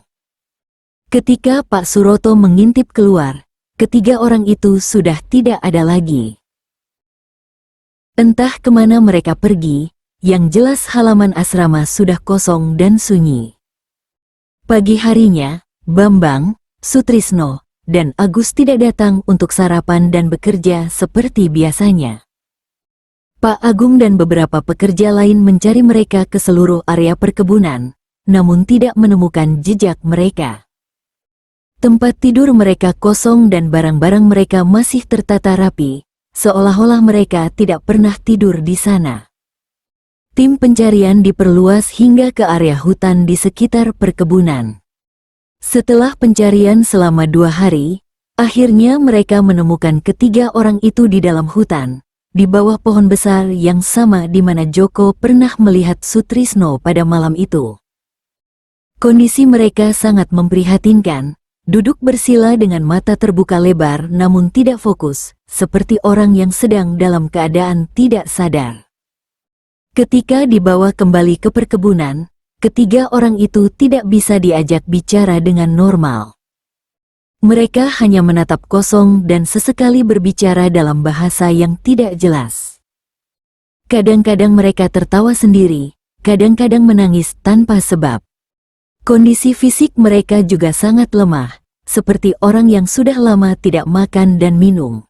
Ketika Pak Suroto mengintip keluar, ketiga orang itu sudah tidak ada lagi. Entah kemana mereka pergi, yang jelas halaman asrama sudah kosong dan sunyi. Pagi harinya, Bambang, Sutrisno, dan Agus tidak datang untuk sarapan dan bekerja seperti biasanya. Pak Agung dan beberapa pekerja lain mencari mereka ke seluruh area perkebunan, namun tidak menemukan jejak mereka. Tempat tidur mereka kosong dan barang-barang mereka masih tertata rapi, seolah-olah mereka tidak pernah tidur di sana. Tim pencarian diperluas hingga ke area hutan di sekitar perkebunan. Setelah pencarian selama 2 hari, akhirnya mereka menemukan ketiga orang itu di dalam hutan, di bawah pohon besar yang sama di mana Joko pernah melihat Sutrisno pada malam itu. Kondisi mereka sangat memprihatinkan, duduk bersila dengan mata terbuka lebar namun tidak fokus, seperti orang yang sedang dalam keadaan tidak sadar. Ketika dibawa kembali ke perkebunan, ketiga orang itu tidak bisa diajak bicara dengan normal. Mereka hanya menatap kosong dan sesekali berbicara dalam bahasa yang tidak jelas. Kadang-kadang mereka tertawa sendiri, kadang-kadang menangis tanpa sebab. Kondisi fisik mereka juga sangat lemah, seperti orang yang sudah lama tidak makan dan minum.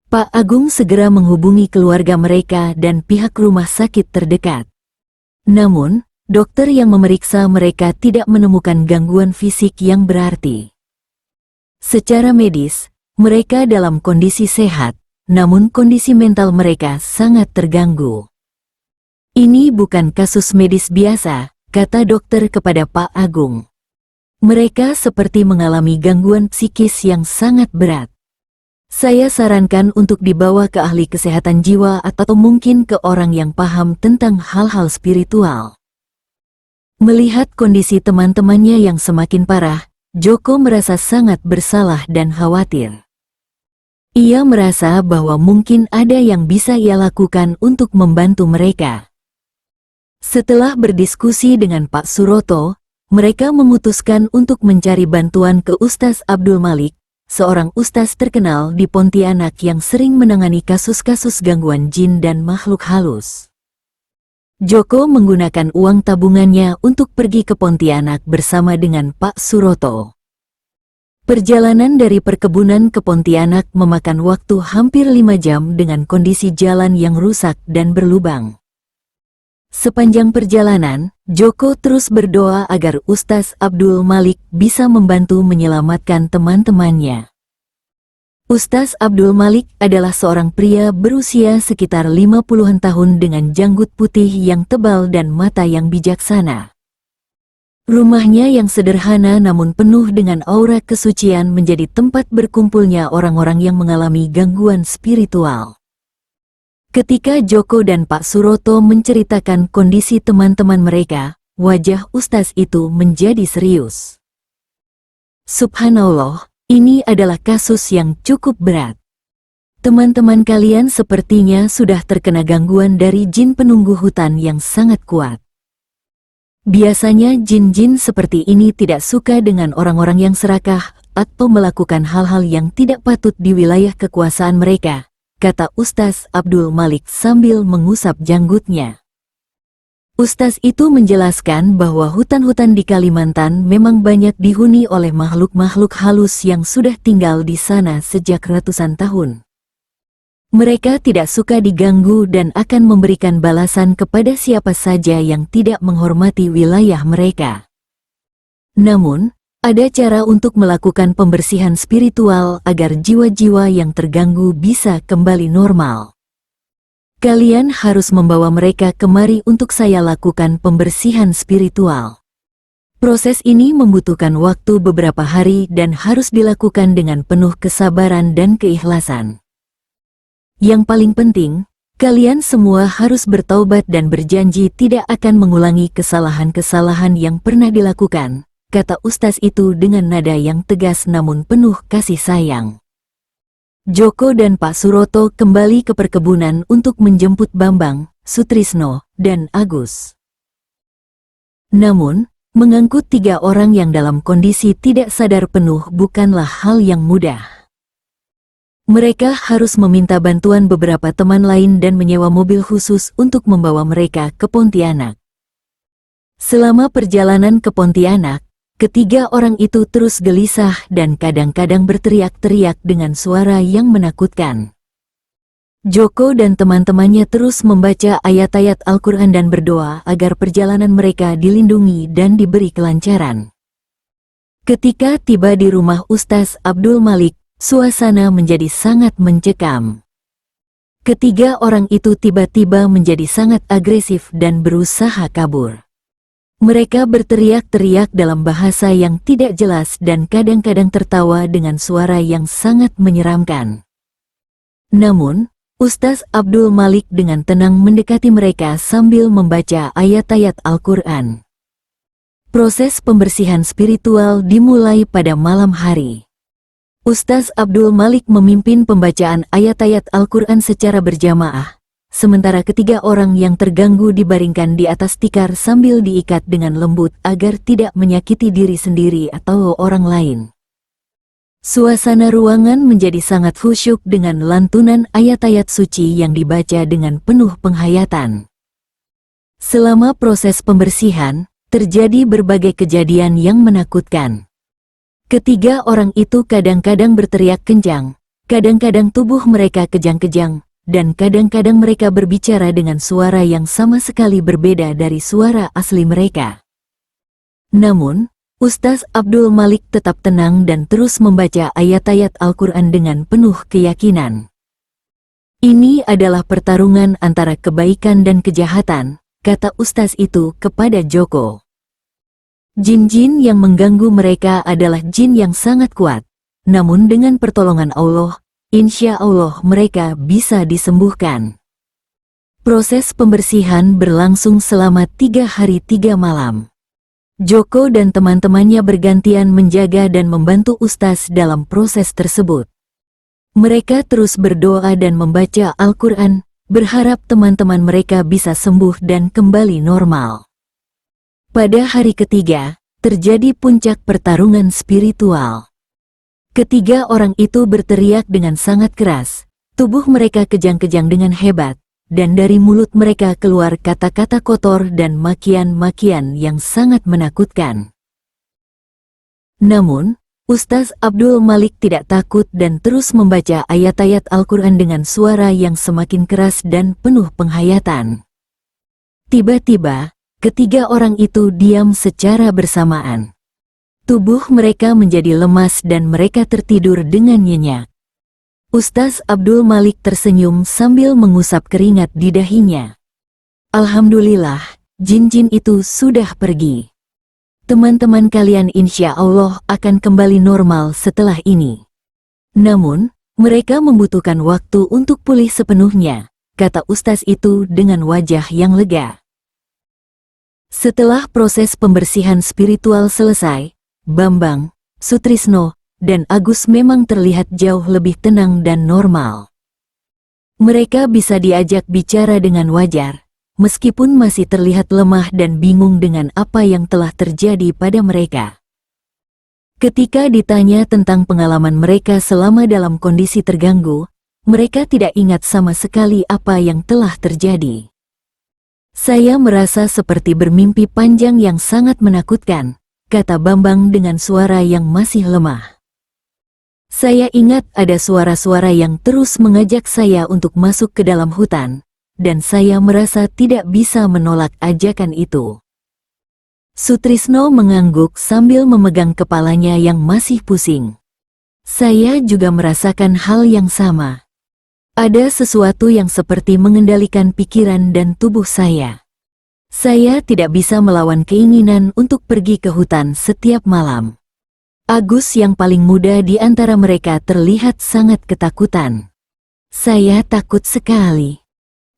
Pak Agung segera menghubungi keluarga mereka dan pihak rumah sakit terdekat. Namun, dokter yang memeriksa mereka tidak menemukan gangguan fisik yang berarti. Secara medis, mereka dalam kondisi sehat, namun kondisi mental mereka sangat terganggu. Ini bukan kasus medis biasa, kata dokter kepada Pak Agung. Mereka seperti mengalami gangguan psikis yang sangat berat. Saya sarankan untuk dibawa ke ahli kesehatan jiwa atau mungkin ke orang yang paham tentang hal-hal spiritual. Melihat kondisi teman-temannya yang semakin parah, Joko merasa sangat bersalah dan khawatir. Ia merasa bahwa mungkin ada yang bisa ia lakukan untuk membantu mereka. Setelah berdiskusi dengan Pak Suroto, mereka memutuskan untuk mencari bantuan ke Ustaz Abdul Malik, seorang ustaz terkenal di Pontianak yang sering menangani kasus-kasus gangguan jin dan makhluk halus. Joko menggunakan uang tabungannya untuk pergi ke Pontianak bersama dengan Pak Suroto. Perjalanan dari perkebunan ke Pontianak memakan waktu hampir 5 jam dengan kondisi jalan yang rusak dan berlubang. Sepanjang perjalanan, Joko terus berdoa agar Ustaz Abdul Malik bisa membantu menyelamatkan teman-temannya. Ustaz Abdul Malik adalah seorang pria berusia sekitar 50-an tahun dengan janggut putih yang tebal dan mata yang bijaksana. Rumahnya yang sederhana namun penuh dengan aura kesucian menjadi tempat berkumpulnya orang-orang yang mengalami gangguan spiritual. Ketika Joko dan Pak Suroto menceritakan kondisi teman-teman mereka, wajah ustaz itu menjadi serius. Subhanallah, ini adalah kasus yang cukup berat. Teman-teman kalian sepertinya sudah terkena gangguan dari jin penunggu hutan yang sangat kuat. Biasanya jin-jin seperti ini tidak suka dengan orang-orang yang serakah atau melakukan hal-hal yang tidak patut di wilayah kekuasaan mereka, kata Ustaz Abdul Malik sambil mengusap janggutnya. Ustaz itu menjelaskan bahwa hutan-hutan di Kalimantan memang banyak dihuni oleh makhluk-makhluk halus yang sudah tinggal di sana sejak ratusan tahun. Mereka tidak suka diganggu dan akan memberikan balasan kepada siapa saja yang tidak menghormati wilayah mereka. Namun, ada cara untuk melakukan pembersihan spiritual agar jiwa-jiwa yang terganggu bisa kembali normal. Kalian harus membawa mereka kemari untuk saya lakukan pembersihan spiritual. Proses ini membutuhkan waktu beberapa hari dan harus dilakukan dengan penuh kesabaran dan keikhlasan. Yang paling penting, kalian semua harus bertaubat dan berjanji tidak akan mengulangi kesalahan-kesalahan yang pernah dilakukan, kata ustaz itu dengan nada yang tegas namun penuh kasih sayang. Joko dan Pak Suroto kembali ke perkebunan untuk menjemput Bambang, Sutrisno, dan Agus. Namun, mengangkut 3 orang yang dalam kondisi tidak sadar penuh bukanlah hal yang mudah. Mereka harus meminta bantuan beberapa teman lain dan menyewa mobil khusus untuk membawa mereka ke Pontianak. Selama perjalanan ke Pontianak, ketiga orang itu terus gelisah dan kadang-kadang berteriak-teriak dengan suara yang menakutkan. Joko dan teman-temannya terus membaca ayat-ayat Al-Quran dan berdoa agar perjalanan mereka dilindungi dan diberi kelancaran. Ketika tiba di rumah Ustaz Abdul Malik, suasana menjadi sangat mencekam. Ketiga orang itu tiba-tiba menjadi sangat agresif dan berusaha kabur. Mereka berteriak-teriak dalam bahasa yang tidak jelas dan kadang-kadang tertawa dengan suara yang sangat menyeramkan. Namun, Ustaz Abdul Malik dengan tenang mendekati mereka sambil membaca ayat-ayat Al-Quran. Proses pembersihan spiritual dimulai pada malam hari. Ustaz Abdul Malik memimpin pembacaan ayat-ayat Al-Quran secara berjamaah, sementara ketiga orang yang terganggu dibaringkan di atas tikar sambil diikat dengan lembut agar tidak menyakiti diri sendiri atau orang lain. Suasana ruangan menjadi sangat khusyuk dengan lantunan ayat-ayat suci yang dibaca dengan penuh penghayatan. Selama proses pembersihan, terjadi berbagai kejadian yang menakutkan. Ketiga orang itu kadang-kadang berteriak kencang, kadang-kadang tubuh mereka kejang-kejang, dan kadang-kadang mereka berbicara dengan suara yang sama sekali berbeda dari suara asli mereka. Namun, Ustaz Abdul Malik tetap tenang dan terus membaca ayat-ayat Al-Quran dengan penuh keyakinan. Ini adalah pertarungan antara kebaikan dan kejahatan, kata Ustaz itu kepada Joko. Jin-jin yang mengganggu mereka adalah jin yang sangat kuat, namun dengan pertolongan Allah, insya Allah mereka bisa disembuhkan. Proses pembersihan berlangsung selama 3 hari 3 malam. Joko dan teman-temannya bergantian menjaga dan membantu Ustaz dalam proses tersebut. Mereka terus berdoa dan membaca Al-Quran, berharap teman-teman mereka bisa sembuh dan kembali normal. Pada hari ketiga, terjadi puncak pertarungan spiritual. Ketiga orang itu berteriak dengan sangat keras, tubuh mereka kejang-kejang dengan hebat, dan dari mulut mereka keluar kata-kata kotor dan makian-makian yang sangat menakutkan. Namun, Ustaz Abdul Malik tidak takut dan terus membaca ayat-ayat Al-Quran dengan suara yang semakin keras dan penuh penghayatan. Tiba-tiba, ketiga orang itu diam secara bersamaan. Tubuh mereka menjadi lemas dan mereka tertidur dengan nyenyak. Ustaz Abdul Malik tersenyum sambil mengusap keringat di dahinya. Alhamdulillah, jin-jin itu sudah pergi. Teman-teman kalian insya Allah akan kembali normal setelah ini. Namun, mereka membutuhkan waktu untuk pulih sepenuhnya, kata Ustaz itu dengan wajah yang lega. Setelah proses pembersihan spiritual selesai, Bambang, Sutrisno, dan Agus memang terlihat jauh lebih tenang dan normal. Mereka bisa diajak bicara dengan wajar, meskipun masih terlihat lemah dan bingung dengan apa yang telah terjadi pada mereka. Ketika ditanya tentang pengalaman mereka selama dalam kondisi terganggu, mereka tidak ingat sama sekali apa yang telah terjadi. Saya merasa seperti bermimpi panjang yang sangat menakutkan, kata Bambang dengan suara yang masih lemah. Saya ingat ada suara-suara yang terus mengajak saya untuk masuk ke dalam hutan, dan saya merasa tidak bisa menolak ajakan itu. Sutrisno mengangguk sambil memegang kepalanya yang masih pusing. Saya juga merasakan hal yang sama. Ada sesuatu yang seperti mengendalikan pikiran dan tubuh saya. Saya tidak bisa melawan keinginan untuk pergi ke hutan setiap malam. Agus yang paling muda di antara mereka terlihat sangat ketakutan. Saya takut sekali.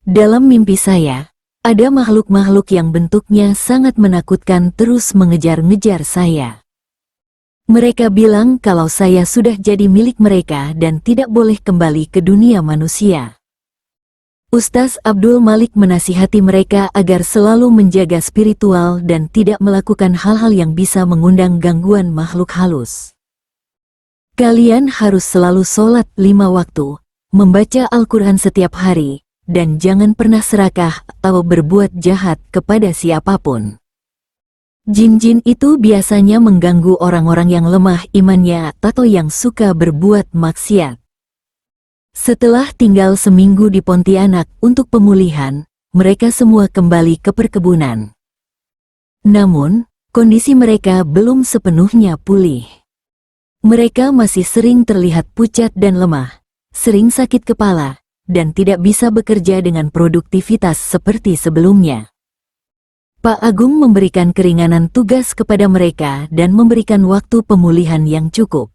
Dalam mimpi saya, ada makhluk-makhluk yang bentuknya sangat menakutkan terus mengejar-ngejar saya. Mereka bilang kalau saya sudah jadi milik mereka dan tidak boleh kembali ke dunia manusia. Ustaz Abdul Malik menasihati mereka agar selalu menjaga spiritual dan tidak melakukan hal-hal yang bisa mengundang gangguan makhluk halus. Kalian harus selalu sholat 5 waktu, membaca Al-Quran setiap hari, dan jangan pernah serakah atau berbuat jahat kepada siapapun. Jin-jin itu biasanya mengganggu orang-orang yang lemah imannya atau yang suka berbuat maksiat. Setelah tinggal seminggu di Pontianak untuk pemulihan, mereka semua kembali ke perkebunan. Namun, kondisi mereka belum sepenuhnya pulih. Mereka masih sering terlihat pucat dan lemah, sering sakit kepala, dan tidak bisa bekerja dengan produktivitas seperti sebelumnya. Pak Agung memberikan keringanan tugas kepada mereka dan memberikan waktu pemulihan yang cukup.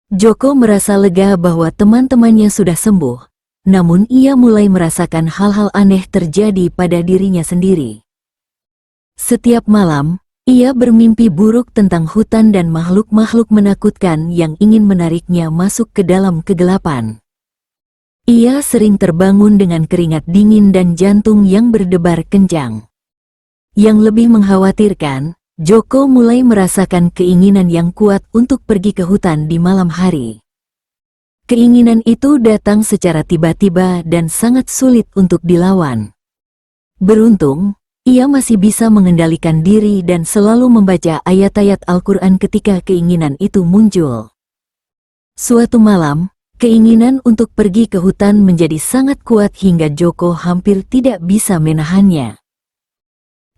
Joko merasa lega bahwa teman-temannya sudah sembuh, namun ia mulai merasakan hal-hal aneh terjadi pada dirinya sendiri. Setiap malam, Ia bermimpi buruk tentang hutan dan makhluk-makhluk menakutkan yang ingin menariknya masuk ke dalam kegelapan. Ia sering terbangun dengan keringat dingin dan jantung yang berdebar kencang. Yang lebih mengkhawatirkan, Joko mulai merasakan keinginan yang kuat untuk pergi ke hutan di malam hari. Keinginan itu datang secara tiba-tiba dan sangat sulit untuk dilawan. Beruntung, ia masih bisa mengendalikan diri dan selalu membaca ayat-ayat Al-Quran ketika keinginan itu muncul. Suatu malam, keinginan untuk pergi ke hutan menjadi sangat kuat hingga Joko hampir tidak bisa menahannya.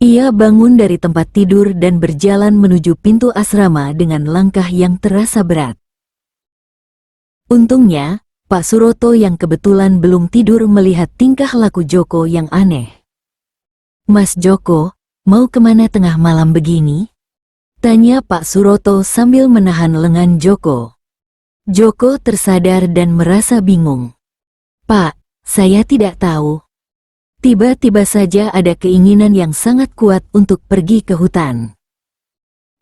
Ia bangun dari tempat tidur dan berjalan menuju pintu asrama dengan langkah yang terasa berat. Untungnya, Pak Suroto yang kebetulan belum tidur melihat tingkah laku Joko yang aneh. "Mas Joko, mau kemana tengah malam begini?" tanya Pak Suroto sambil menahan lengan Joko. Joko tersadar dan merasa bingung. "Pak, saya tidak tahu. Tiba-tiba saja ada keinginan yang sangat kuat untuk pergi ke hutan.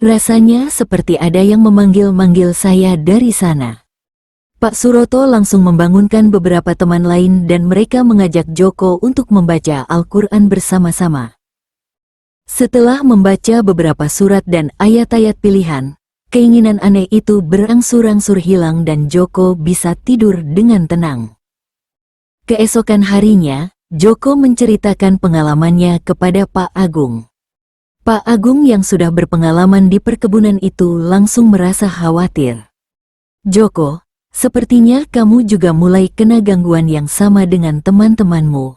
Rasanya seperti ada yang memanggil-manggil saya dari sana." Pak Suroto langsung membangunkan beberapa teman lain dan mereka mengajak Joko untuk membaca Al-Quran bersama-sama. Setelah membaca beberapa surat dan ayat-ayat pilihan, keinginan aneh itu berangsur-angsur hilang dan Joko bisa tidur dengan tenang. Keesokan harinya, Joko menceritakan pengalamannya kepada Pak Agung. Pak Agung yang sudah berpengalaman di perkebunan itu langsung merasa khawatir. "Joko, sepertinya kamu juga mulai kena gangguan yang sama dengan teman-temanmu.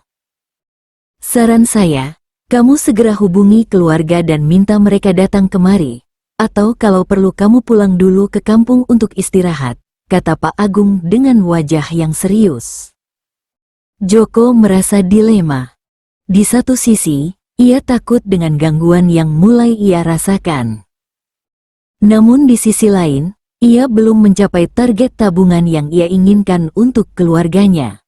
Saran saya, kamu segera hubungi keluarga dan minta mereka datang kemari, atau kalau perlu kamu pulang dulu ke kampung untuk istirahat," kata Pak Agung dengan wajah yang serius. Joko merasa dilema. Di satu sisi, ia takut dengan gangguan yang mulai ia rasakan. Namun di sisi lain, ia belum mencapai target tabungan yang ia inginkan untuk keluarganya.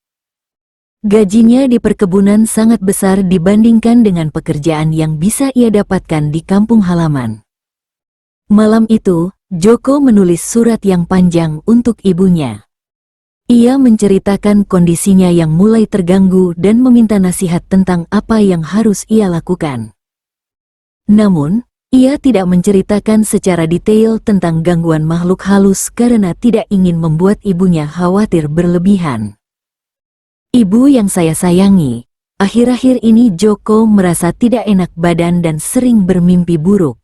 Gajinya di perkebunan sangat besar dibandingkan dengan pekerjaan yang bisa ia dapatkan di kampung halaman. Malam itu, Joko menulis surat yang panjang untuk ibunya. Ia menceritakan kondisinya yang mulai terganggu dan meminta nasihat tentang apa yang harus ia lakukan. Namun, ia tidak menceritakan secara detail tentang gangguan makhluk halus karena tidak ingin membuat ibunya khawatir berlebihan. "Ibu yang saya sayangi, akhir-akhir ini Joko merasa tidak enak badan dan sering bermimpi buruk.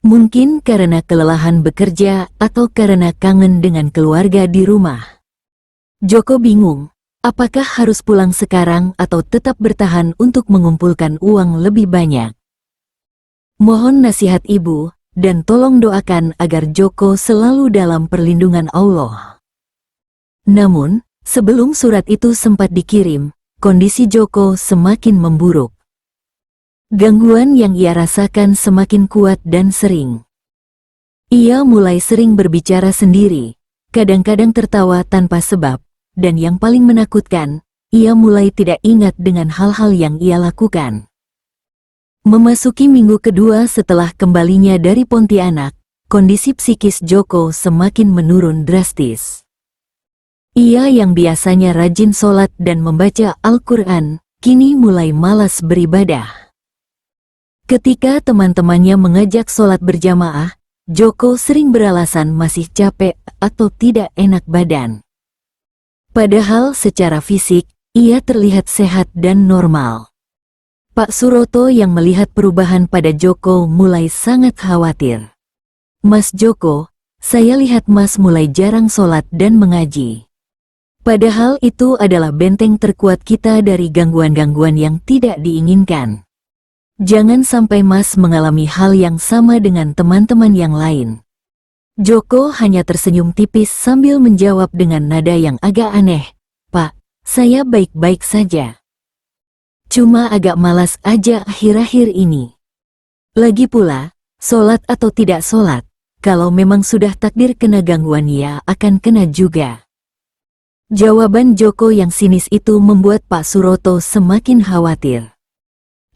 Mungkin karena kelelahan bekerja atau karena kangen dengan keluarga di rumah. Joko bingung, apakah harus pulang sekarang atau tetap bertahan untuk mengumpulkan uang lebih banyak. Mohon nasihat ibu, dan tolong doakan agar Joko selalu dalam perlindungan Allah." Namun, sebelum surat itu sempat dikirim, kondisi Joko semakin memburuk. Gangguan yang ia rasakan semakin kuat dan sering. Ia mulai sering berbicara sendiri, kadang-kadang tertawa tanpa sebab, dan yang paling menakutkan, ia mulai tidak ingat dengan hal-hal yang ia lakukan. Memasuki minggu kedua setelah kembalinya dari Pontianak, kondisi psikis Joko semakin menurun drastis. Ia yang biasanya rajin sholat dan membaca Al-Quran, kini mulai malas beribadah. Ketika teman-temannya mengajak sholat berjamaah, Joko sering beralasan masih capek atau tidak enak badan. Padahal secara fisik, ia terlihat sehat dan normal. Pak Suroto yang melihat perubahan pada Joko mulai sangat khawatir. "Mas Joko, saya lihat Mas mulai jarang sholat dan mengaji. Padahal itu adalah benteng terkuat kita dari gangguan-gangguan yang tidak diinginkan. Jangan sampai Mas mengalami hal yang sama dengan teman-teman yang lain." Joko hanya tersenyum tipis sambil menjawab dengan nada yang agak aneh, "Pak, saya baik-baik saja. Cuma agak malas aja akhir-akhir ini. Lagi pula, sholat atau tidak sholat, kalau memang sudah takdir kena gangguan ya akan kena juga." Jawaban Joko yang sinis itu membuat Pak Suroto semakin khawatir.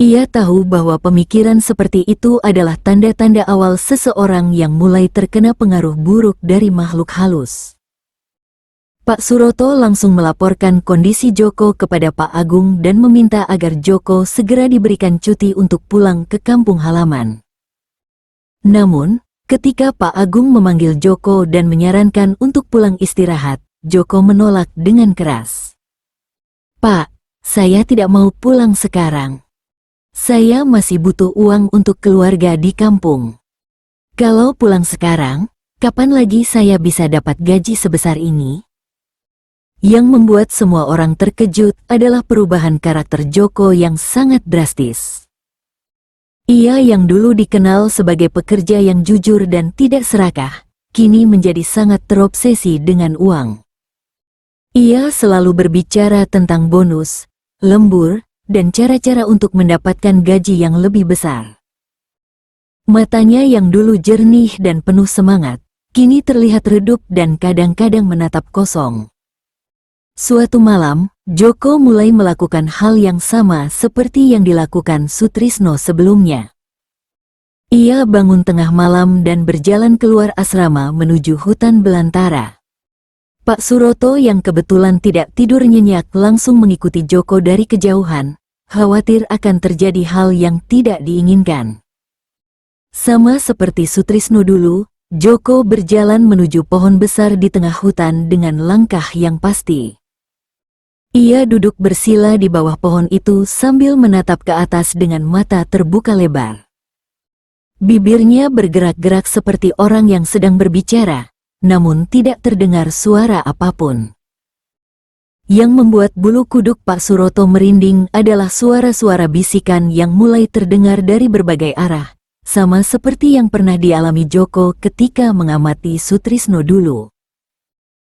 Ia tahu bahwa pemikiran seperti itu adalah tanda-tanda awal seseorang yang mulai terkena pengaruh buruk dari makhluk halus. Pak Suroto langsung melaporkan kondisi Joko kepada Pak Agung dan meminta agar Joko segera diberikan cuti untuk pulang ke kampung halaman. Namun, ketika Pak Agung memanggil Joko dan menyarankan untuk pulang istirahat, Joko menolak dengan keras. "Pak, saya tidak mau pulang sekarang. Saya masih butuh uang untuk keluarga di kampung. Kalau pulang sekarang, kapan lagi saya bisa dapat gaji sebesar ini?" Yang membuat semua orang terkejut adalah perubahan karakter Joko yang sangat drastis. Ia yang dulu dikenal sebagai pekerja yang jujur dan tidak serakah, kini menjadi sangat terobsesi dengan uang. Ia selalu berbicara tentang bonus, lembur, dan cara-cara untuk mendapatkan gaji yang lebih besar. Matanya yang dulu jernih dan penuh semangat, kini terlihat redup dan kadang-kadang menatap kosong. Suatu malam, Joko mulai melakukan hal yang sama seperti yang dilakukan Sutrisno sebelumnya. Ia bangun tengah malam dan berjalan keluar asrama menuju hutan belantara. Pak Suroto yang kebetulan tidak tidur nyenyak langsung mengikuti Joko dari kejauhan, khawatir akan terjadi hal yang tidak diinginkan. Sama seperti Sutrisno dulu, Joko berjalan menuju pohon besar di tengah hutan dengan langkah yang pasti. Ia duduk bersila di bawah pohon itu sambil menatap ke atas dengan mata terbuka lebar. Bibirnya bergerak-gerak seperti orang yang sedang berbicara, namun tidak terdengar suara apapun. Yang membuat bulu kuduk Pak Suroto merinding adalah suara-suara bisikan yang mulai terdengar dari berbagai arah, sama seperti yang pernah dialami Joko ketika mengamati Sutrisno dulu.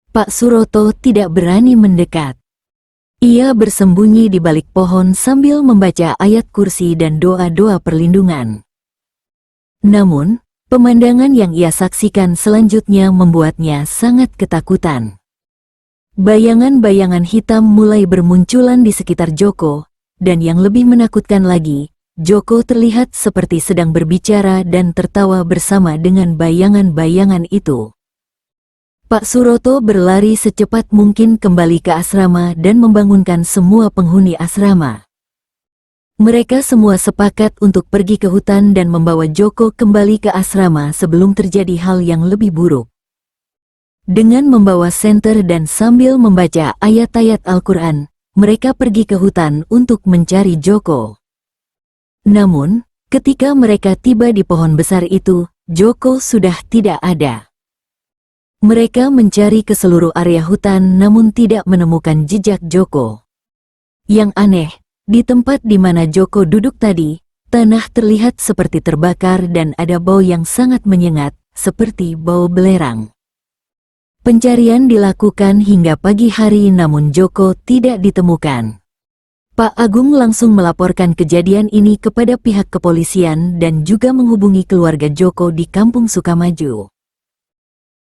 Pak Suroto tidak berani mendekat. Ia bersembunyi di balik pohon sambil membaca ayat kursi dan doa-doa perlindungan. Namun, pemandangan yang ia saksikan selanjutnya membuatnya sangat ketakutan. Bayangan-bayangan hitam mulai bermunculan di sekitar Joko, dan yang lebih menakutkan lagi, Joko terlihat seperti sedang berbicara dan tertawa bersama dengan bayangan-bayangan itu. Pak Suroto berlari secepat mungkin kembali ke asrama dan membangunkan semua penghuni asrama. Mereka semua sepakat untuk pergi ke hutan dan membawa Joko kembali ke asrama sebelum terjadi hal yang lebih buruk. Dengan membawa senter dan sambil membaca ayat-ayat Al-Quran, mereka pergi ke hutan untuk mencari Joko. Namun, ketika mereka tiba di pohon besar itu, Joko sudah tidak ada. Mereka mencari ke seluruh area hutan namun tidak menemukan jejak Joko. Yang aneh, di tempat di mana Joko duduk tadi, tanah terlihat seperti terbakar dan ada bau yang sangat menyengat, seperti bau belerang. Pencarian dilakukan hingga pagi hari namun Joko tidak ditemukan. Pak Agung langsung melaporkan kejadian ini kepada pihak kepolisian dan juga menghubungi keluarga Joko di Kampung Sukamaju.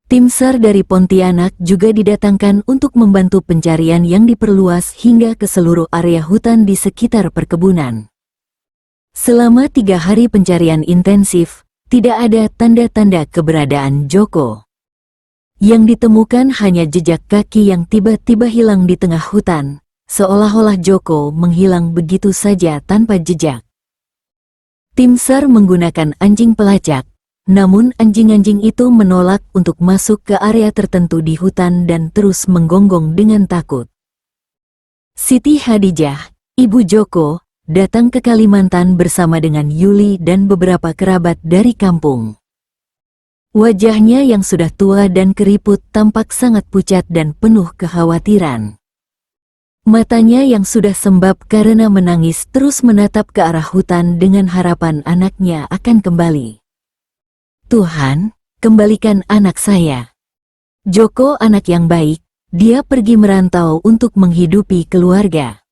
Tim SAR dari Pontianak juga didatangkan untuk membantu pencarian yang diperluas hingga ke seluruh area hutan di sekitar perkebunan. Selama 3 hari pencarian intensif, tidak ada tanda-tanda keberadaan Joko. Yang ditemukan hanya jejak kaki yang tiba-tiba hilang di tengah hutan, seolah-olah Joko menghilang begitu saja tanpa jejak. Tim SAR menggunakan anjing pelacak, namun anjing-anjing itu menolak untuk masuk ke area tertentu di hutan dan terus menggonggong dengan takut. Siti Hadijah, ibu Joko, datang ke Kalimantan bersama dengan Yuli dan beberapa kerabat dari kampung. Wajahnya yang sudah tua dan keriput tampak sangat pucat dan penuh kekhawatiran. Matanya yang sudah sembab karena menangis terus menatap ke arah hutan dengan harapan anaknya akan kembali. "Tuhan, kembalikan anak saya. Joko anak yang baik, dia pergi merantau untuk menghidupi keluarga.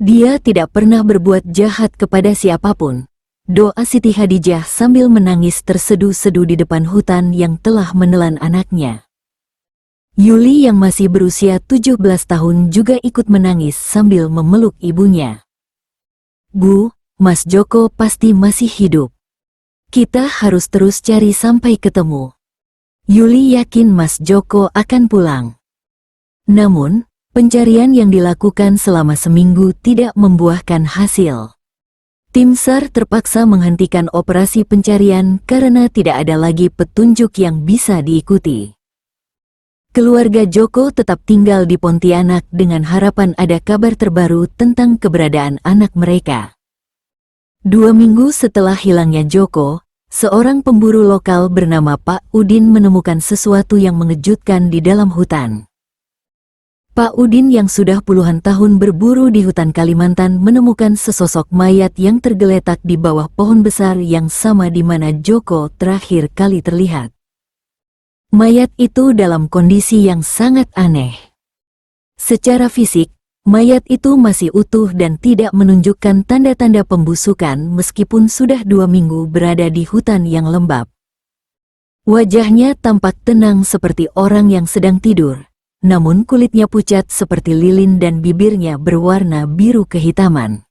Dia tidak pernah berbuat jahat kepada siapapun." Doa Siti Hadijah sambil menangis terseduh-seduh di depan hutan yang telah menelan anaknya. Yuli yang masih berusia 17 tahun juga ikut menangis sambil memeluk ibunya. "Bu, Mas Joko pasti masih hidup. Kita harus terus cari sampai ketemu. Yuli yakin Mas Joko akan pulang. Namun, pencarian yang dilakukan selama seminggu tidak membuahkan hasil. Tim SAR terpaksa menghentikan operasi pencarian karena tidak ada lagi petunjuk yang bisa diikuti. Keluarga Joko tetap tinggal di Pontianak dengan harapan ada kabar terbaru tentang keberadaan anak mereka. 2 minggu setelah hilangnya Joko, seorang pemburu lokal bernama Pak Udin menemukan sesuatu yang mengejutkan di dalam hutan. Pak Udin yang sudah puluhan tahun berburu di hutan Kalimantan menemukan sesosok mayat yang tergeletak di bawah pohon besar yang sama di mana Joko terakhir kali terlihat. Mayat itu dalam kondisi yang sangat aneh. Secara fisik, mayat itu masih utuh dan tidak menunjukkan tanda-tanda pembusukan meskipun sudah 2 minggu berada di hutan yang lembab. Wajahnya tampak tenang seperti orang yang sedang tidur, namun kulitnya pucat seperti lilin dan bibirnya berwarna biru kehitaman.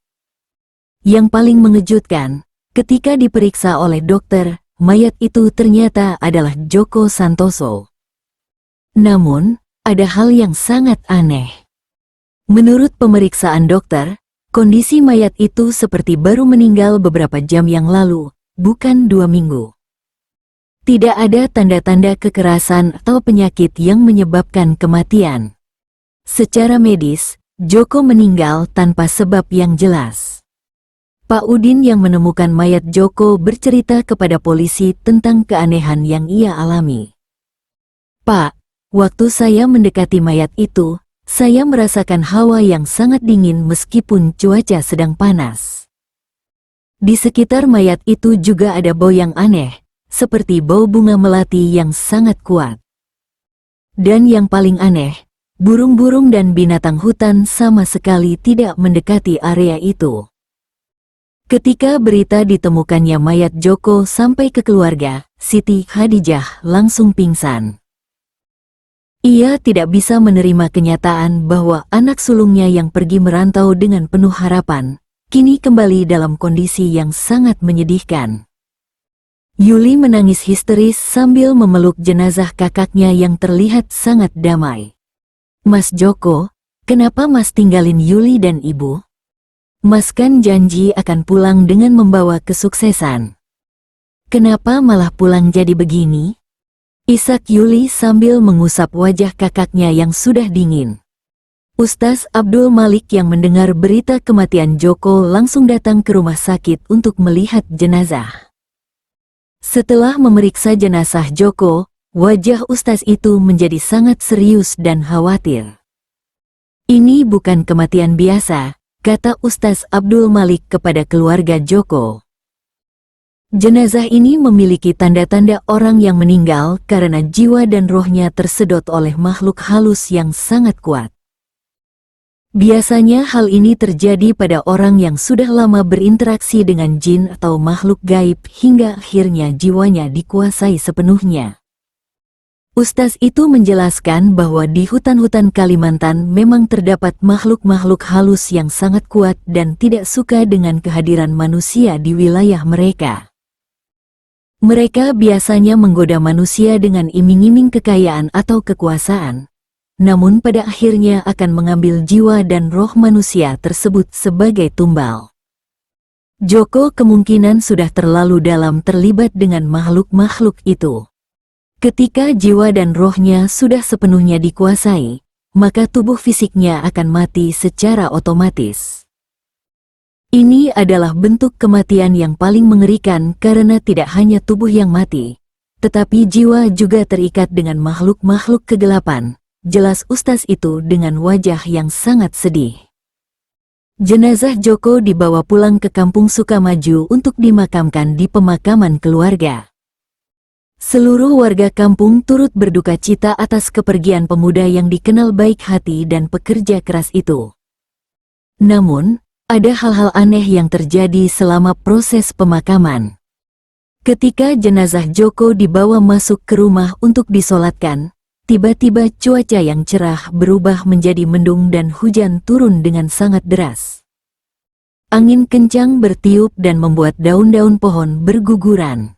Yang paling mengejutkan, ketika diperiksa oleh dokter, mayat itu ternyata adalah Joko Santoso. Namun, ada hal yang sangat aneh. Menurut pemeriksaan dokter, kondisi mayat itu seperti baru meninggal beberapa jam yang lalu, bukan 2 minggu. Tidak ada tanda-tanda kekerasan atau penyakit yang menyebabkan kematian. Secara medis, Joko meninggal tanpa sebab yang jelas. Pak Udin yang menemukan mayat Joko bercerita kepada polisi tentang keanehan yang ia alami. "Pak, waktu saya mendekati mayat itu, saya merasakan hawa yang sangat dingin meskipun cuaca sedang panas. Di sekitar mayat itu juga ada bau yang aneh, seperti bau bunga melati yang sangat kuat. Dan yang paling aneh, burung-burung dan binatang hutan sama sekali tidak mendekati area itu." Ketika berita ditemukannya mayat Joko sampai ke keluarga, Siti Khadijah langsung pingsan. Ia tidak bisa menerima kenyataan bahwa anak sulungnya yang pergi merantau dengan penuh harapan, kini kembali dalam kondisi yang sangat menyedihkan. Yuli menangis histeris sambil memeluk jenazah kakaknya yang terlihat sangat damai. "Mas Joko, kenapa Mas tinggalin Yuli dan Ibu? Mas kan janji akan pulang dengan membawa kesuksesan. Kenapa malah pulang jadi begini?" Isak Yuli sambil mengusap wajah kakaknya yang sudah dingin. Ustaz Abdul Malik yang mendengar berita kematian Joko langsung datang ke rumah sakit untuk melihat jenazah. Setelah memeriksa jenazah Joko, wajah Ustaz itu menjadi sangat serius dan khawatir. "Ini bukan kematian biasa," kata Ustaz Abdul Malik kepada keluarga Joko. "Jenazah ini memiliki tanda-tanda orang yang meninggal karena jiwa dan rohnya tersedot oleh makhluk halus yang sangat kuat. Biasanya hal ini terjadi pada orang yang sudah lama berinteraksi dengan jin atau makhluk gaib hingga akhirnya jiwanya dikuasai sepenuhnya." Ustaz itu menjelaskan bahwa di hutan-hutan Kalimantan memang terdapat makhluk-makhluk halus yang sangat kuat dan tidak suka dengan kehadiran manusia di wilayah mereka. Mereka biasanya menggoda manusia dengan iming-iming kekayaan atau kekuasaan, namun pada akhirnya akan mengambil jiwa dan roh manusia tersebut sebagai tumbal. Joko kemungkinan sudah terlalu dalam terlibat dengan makhluk-makhluk itu. Ketika jiwa dan rohnya sudah sepenuhnya dikuasai, maka tubuh fisiknya akan mati secara otomatis. Ini adalah bentuk kematian yang paling mengerikan karena tidak hanya tubuh yang mati, tetapi jiwa juga terikat dengan makhluk-makhluk kegelapan, jelas Ustaz itu dengan wajah yang sangat sedih. Jenazah Joko dibawa pulang ke Kampung Sukamaju untuk dimakamkan di pemakaman keluarga. Seluruh warga kampung turut berduka cita atas kepergian pemuda yang dikenal baik hati dan pekerja keras itu. Namun, ada hal-hal aneh yang terjadi selama proses pemakaman. Ketika jenazah Joko dibawa masuk ke rumah untuk disolatkan, tiba-tiba cuaca yang cerah berubah menjadi mendung dan hujan turun dengan sangat deras. Angin kencang bertiup dan membuat daun-daun pohon berguguran.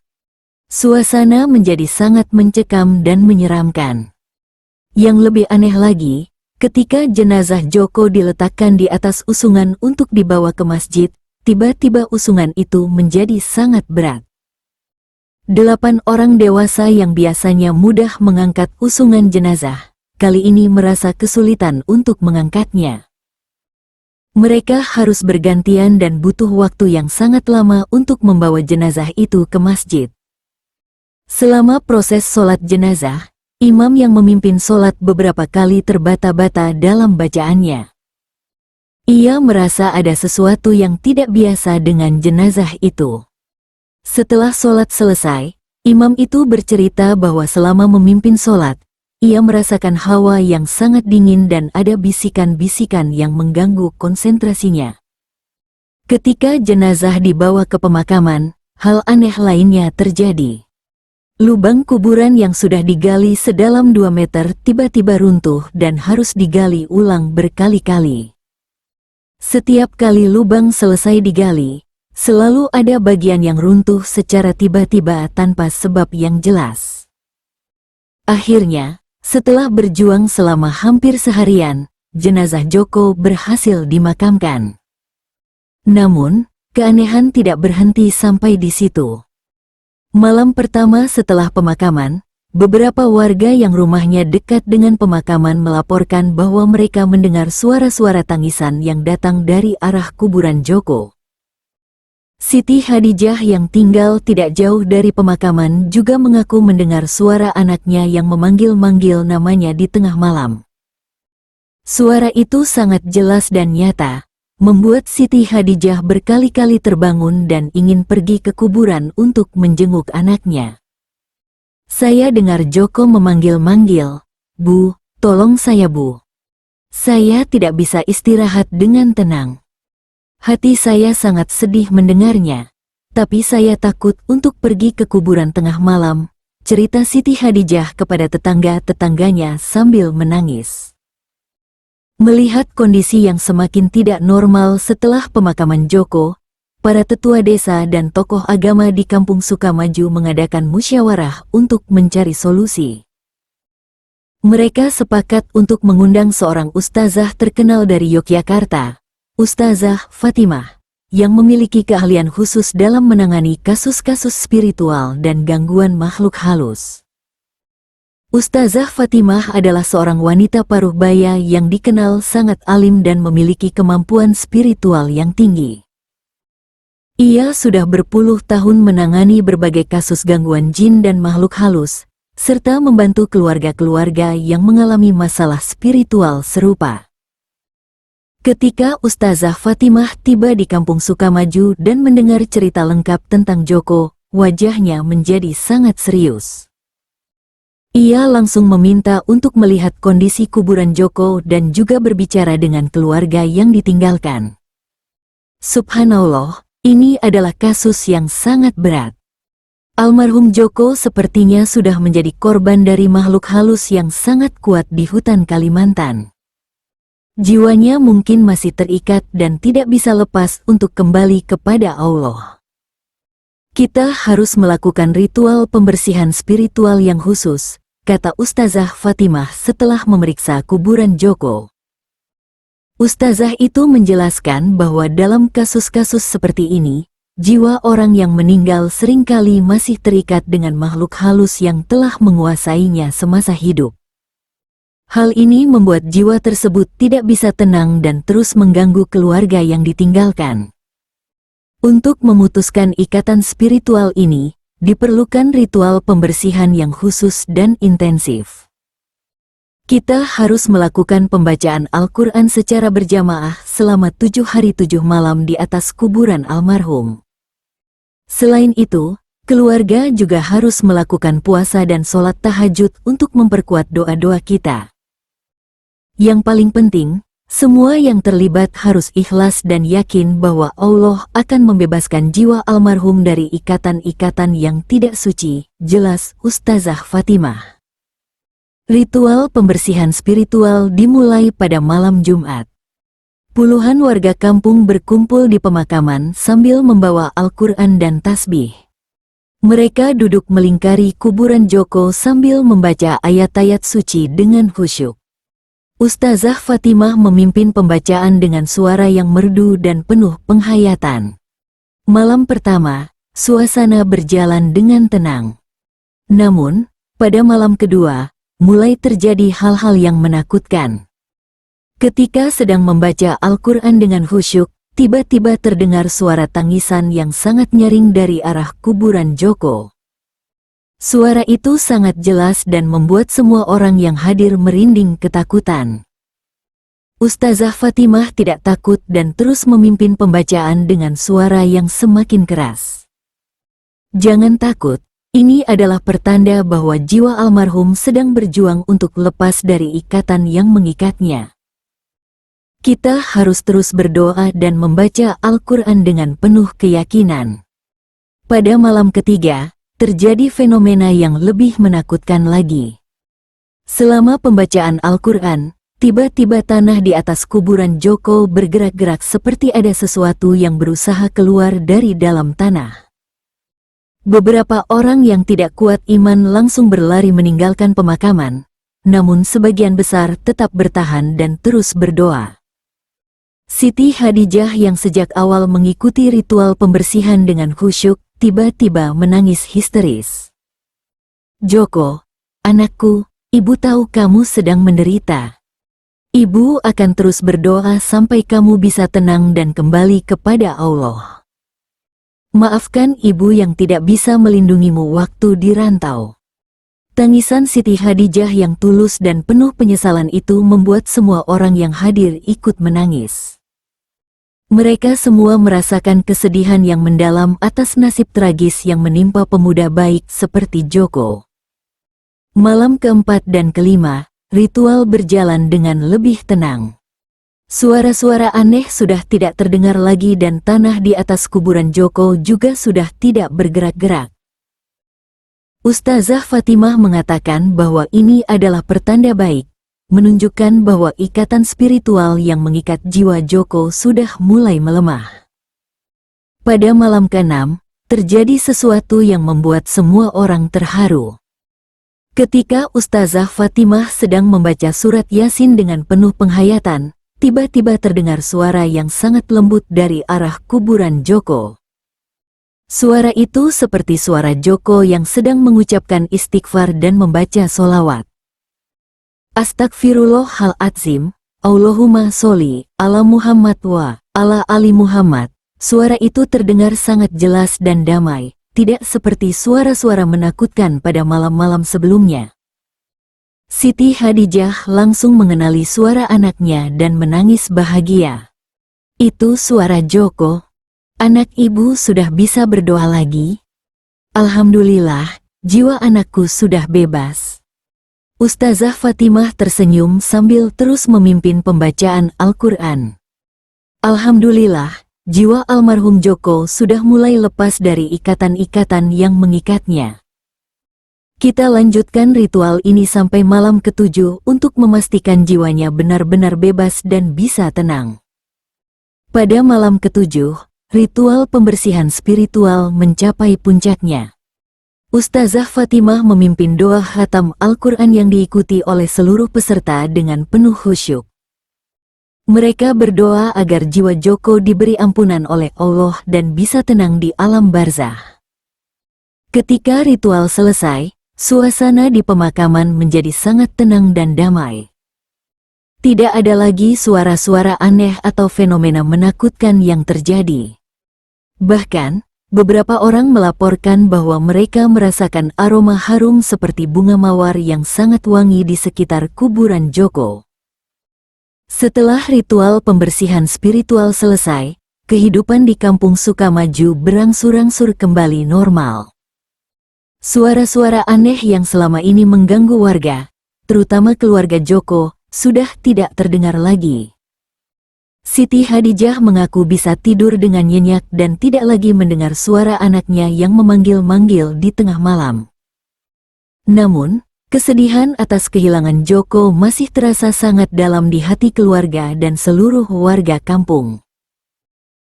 Suasana menjadi sangat mencekam dan menyeramkan. Yang lebih aneh lagi, ketika jenazah Joko diletakkan di atas usungan untuk dibawa ke masjid, tiba-tiba usungan itu menjadi sangat berat. 8 orang dewasa yang biasanya mudah mengangkat usungan jenazah, kali ini merasa kesulitan untuk mengangkatnya. Mereka harus bergantian dan butuh waktu yang sangat lama untuk membawa jenazah itu ke masjid. Selama proses sholat jenazah, imam yang memimpin sholat beberapa kali terbata-bata dalam bacaannya. Ia merasa ada sesuatu yang tidak biasa dengan jenazah itu. Setelah sholat selesai, imam itu bercerita bahwa selama memimpin sholat, ia merasakan hawa yang sangat dingin dan ada bisikan-bisikan yang mengganggu konsentrasinya. Ketika jenazah dibawa ke pemakaman, hal aneh lainnya terjadi. Lubang kuburan yang sudah digali sedalam 2 meter tiba-tiba runtuh dan harus digali ulang berkali-kali. Setiap kali lubang selesai digali, selalu ada bagian yang runtuh secara tiba-tiba tanpa sebab yang jelas. Akhirnya, setelah berjuang selama hampir seharian, jenazah Joko berhasil dimakamkan. Namun, keanehan tidak berhenti sampai di situ. Malam pertama setelah pemakaman, beberapa warga yang rumahnya dekat dengan pemakaman melaporkan bahwa mereka mendengar suara-suara tangisan yang datang dari arah kuburan Joko. Siti Hadijah yang tinggal tidak jauh dari pemakaman juga mengaku mendengar suara anaknya yang memanggil-manggil namanya di tengah malam. Suara itu sangat jelas dan nyata, membuat Siti Hadijah berkali-kali terbangun dan ingin pergi ke kuburan untuk menjenguk anaknya. Saya dengar Joko memanggil-manggil, "Bu, tolong saya Bu. Saya tidak bisa istirahat dengan tenang. Hati saya sangat sedih mendengarnya, tapi saya takut untuk pergi ke kuburan tengah malam," cerita Siti Hadijah kepada tetangga-tetangganya sambil menangis. Melihat kondisi yang semakin tidak normal setelah pemakaman Joko, para tetua desa dan tokoh agama di Kampung Sukamaju mengadakan musyawarah untuk mencari solusi. Mereka sepakat untuk mengundang seorang ustazah terkenal dari Yogyakarta, Ustazah Fatimah, yang memiliki keahlian khusus dalam menangani kasus-kasus spiritual dan gangguan makhluk halus. Ustazah Fatimah adalah seorang wanita paruh baya yang dikenal sangat alim dan memiliki kemampuan spiritual yang tinggi. Ia sudah berpuluh tahun menangani berbagai kasus gangguan jin dan makhluk halus, serta membantu keluarga-keluarga yang mengalami masalah spiritual serupa. Ketika Ustazah Fatimah tiba di Kampung Sukamaju dan mendengar cerita lengkap tentang Joko, wajahnya menjadi sangat serius. Ia langsung meminta untuk melihat kondisi kuburan Joko dan juga berbicara dengan keluarga yang ditinggalkan. Subhanallah, ini adalah kasus yang sangat berat. Almarhum Joko sepertinya sudah menjadi korban dari makhluk halus yang sangat kuat di hutan Kalimantan. Jiwanya mungkin masih terikat dan tidak bisa lepas untuk kembali kepada Allah. Kita harus melakukan ritual pembersihan spiritual yang khusus, kata Ustazah Fatimah setelah memeriksa kuburan Joko. Ustazah itu menjelaskan bahwa dalam kasus-kasus seperti ini, jiwa orang yang meninggal seringkali masih terikat dengan makhluk halus yang telah menguasainya semasa hidup. Hal ini membuat jiwa tersebut tidak bisa tenang dan terus mengganggu keluarga yang ditinggalkan. Untuk memutuskan ikatan spiritual ini, diperlukan ritual pembersihan yang khusus dan intensif. Kita harus melakukan pembacaan Al-Quran secara berjamaah selama 7 hari 7 malam di atas kuburan almarhum. Selain itu, keluarga juga harus melakukan puasa dan sholat tahajud untuk memperkuat doa-doa kita. Yang paling penting, semua yang terlibat harus ikhlas dan yakin bahwa Allah akan membebaskan jiwa almarhum dari ikatan-ikatan yang tidak suci, jelas Ustazah Fatimah. Ritual pembersihan spiritual dimulai pada malam Jumat. Puluhan warga kampung berkumpul di pemakaman sambil membawa Al-Quran dan tasbih. Mereka duduk melingkari kuburan Joko sambil membaca ayat-ayat suci dengan khusyuk. Ustazah Fatimah memimpin pembacaan dengan suara yang merdu dan penuh penghayatan. Malam pertama, suasana berjalan dengan tenang. Namun, pada malam kedua, mulai terjadi hal-hal yang menakutkan. Ketika sedang membaca Al-Quran dengan khusyuk, tiba-tiba terdengar suara tangisan yang sangat nyaring dari arah kuburan Joko. Suara itu sangat jelas dan membuat semua orang yang hadir merinding ketakutan. Ustazah Fatimah tidak takut dan terus memimpin pembacaan dengan suara yang semakin keras. Jangan takut, ini adalah pertanda bahwa jiwa almarhum sedang berjuang untuk lepas dari ikatan yang mengikatnya. Kita harus terus berdoa dan membaca Al-Quran dengan penuh keyakinan. Pada malam ketiga, terjadi fenomena yang lebih menakutkan lagi. Selama pembacaan Al-Quran, tiba-tiba tanah di atas kuburan Joko bergerak-gerak seperti ada sesuatu yang berusaha keluar dari dalam tanah. Beberapa orang yang tidak kuat iman langsung berlari meninggalkan pemakaman, namun sebagian besar tetap bertahan dan terus berdoa. Siti Hadijah yang sejak awal mengikuti ritual pembersihan dengan khusyuk, tiba-tiba menangis histeris. "Joko, anakku, ibu tahu kamu sedang menderita. Ibu akan terus berdoa sampai kamu bisa tenang dan kembali kepada Allah. Maafkan ibu yang tidak bisa melindungimu waktu di rantau." Tangisan Siti Hadijah yang tulus dan penuh penyesalan itu membuat semua orang yang hadir ikut menangis. Mereka semua merasakan kesedihan yang mendalam atas nasib tragis yang menimpa pemuda baik seperti Joko. Malam keempat dan kelima, ritual berjalan dengan lebih tenang. Suara-suara aneh sudah tidak terdengar lagi dan tanah di atas kuburan Joko juga sudah tidak bergerak-gerak. Ustazah Fatimah mengatakan bahwa ini adalah pertanda baik, menunjukkan bahwa ikatan spiritual yang mengikat jiwa Joko sudah mulai melemah. Pada malam ke-6, terjadi sesuatu yang membuat semua orang terharu. Ketika Ustazah Fatimah sedang membaca surat Yasin dengan penuh penghayatan, tiba-tiba terdengar suara yang sangat lembut dari arah kuburan Joko. Suara itu seperti suara Joko yang sedang mengucapkan istighfar dan membaca solawat. Astagfirullahaladzim, Allahumma sholli ala Muhammad wa ala ali Muhammad. Suara itu terdengar sangat jelas dan damai, tidak seperti suara-suara menakutkan pada malam-malam sebelumnya. Siti Hadijah langsung mengenali suara anaknya dan menangis bahagia. "Itu suara Joko. Anak ibu sudah bisa berdoa lagi. Alhamdulillah, jiwa anakku sudah bebas." Ustazah Fatimah tersenyum sambil terus memimpin pembacaan Al-Quran. "Alhamdulillah, jiwa almarhum Joko sudah mulai lepas dari ikatan-ikatan yang mengikatnya. Kita lanjutkan ritual ini sampai malam ke-7 untuk memastikan jiwanya benar-benar bebas dan bisa tenang." Pada malam ke-7, ritual pembersihan spiritual mencapai puncaknya. Ustazah Fatimah memimpin doa khatam Al-Quran yang diikuti oleh seluruh peserta dengan penuh khusyuk. Mereka berdoa agar jiwa Joko diberi ampunan oleh Allah dan bisa tenang di alam barzah. Ketika ritual selesai, suasana di pemakaman menjadi sangat tenang dan damai. Tidak ada lagi suara-suara aneh atau fenomena menakutkan yang terjadi. Bahkan, beberapa orang melaporkan bahwa mereka merasakan aroma harum seperti bunga mawar yang sangat wangi di sekitar kuburan Joko. Setelah ritual pembersihan spiritual selesai, kehidupan di kampung Sukamaju berangsur-angsur kembali normal. Suara-suara aneh yang selama ini mengganggu warga, terutama keluarga Joko, sudah tidak terdengar lagi. Siti Hadijah mengaku bisa tidur dengan nyenyak dan tidak lagi mendengar suara anaknya yang memanggil-manggil di tengah malam. Namun, Kesedihan atas kehilangan Joko masih terasa sangat dalam di hati keluarga dan seluruh warga kampung.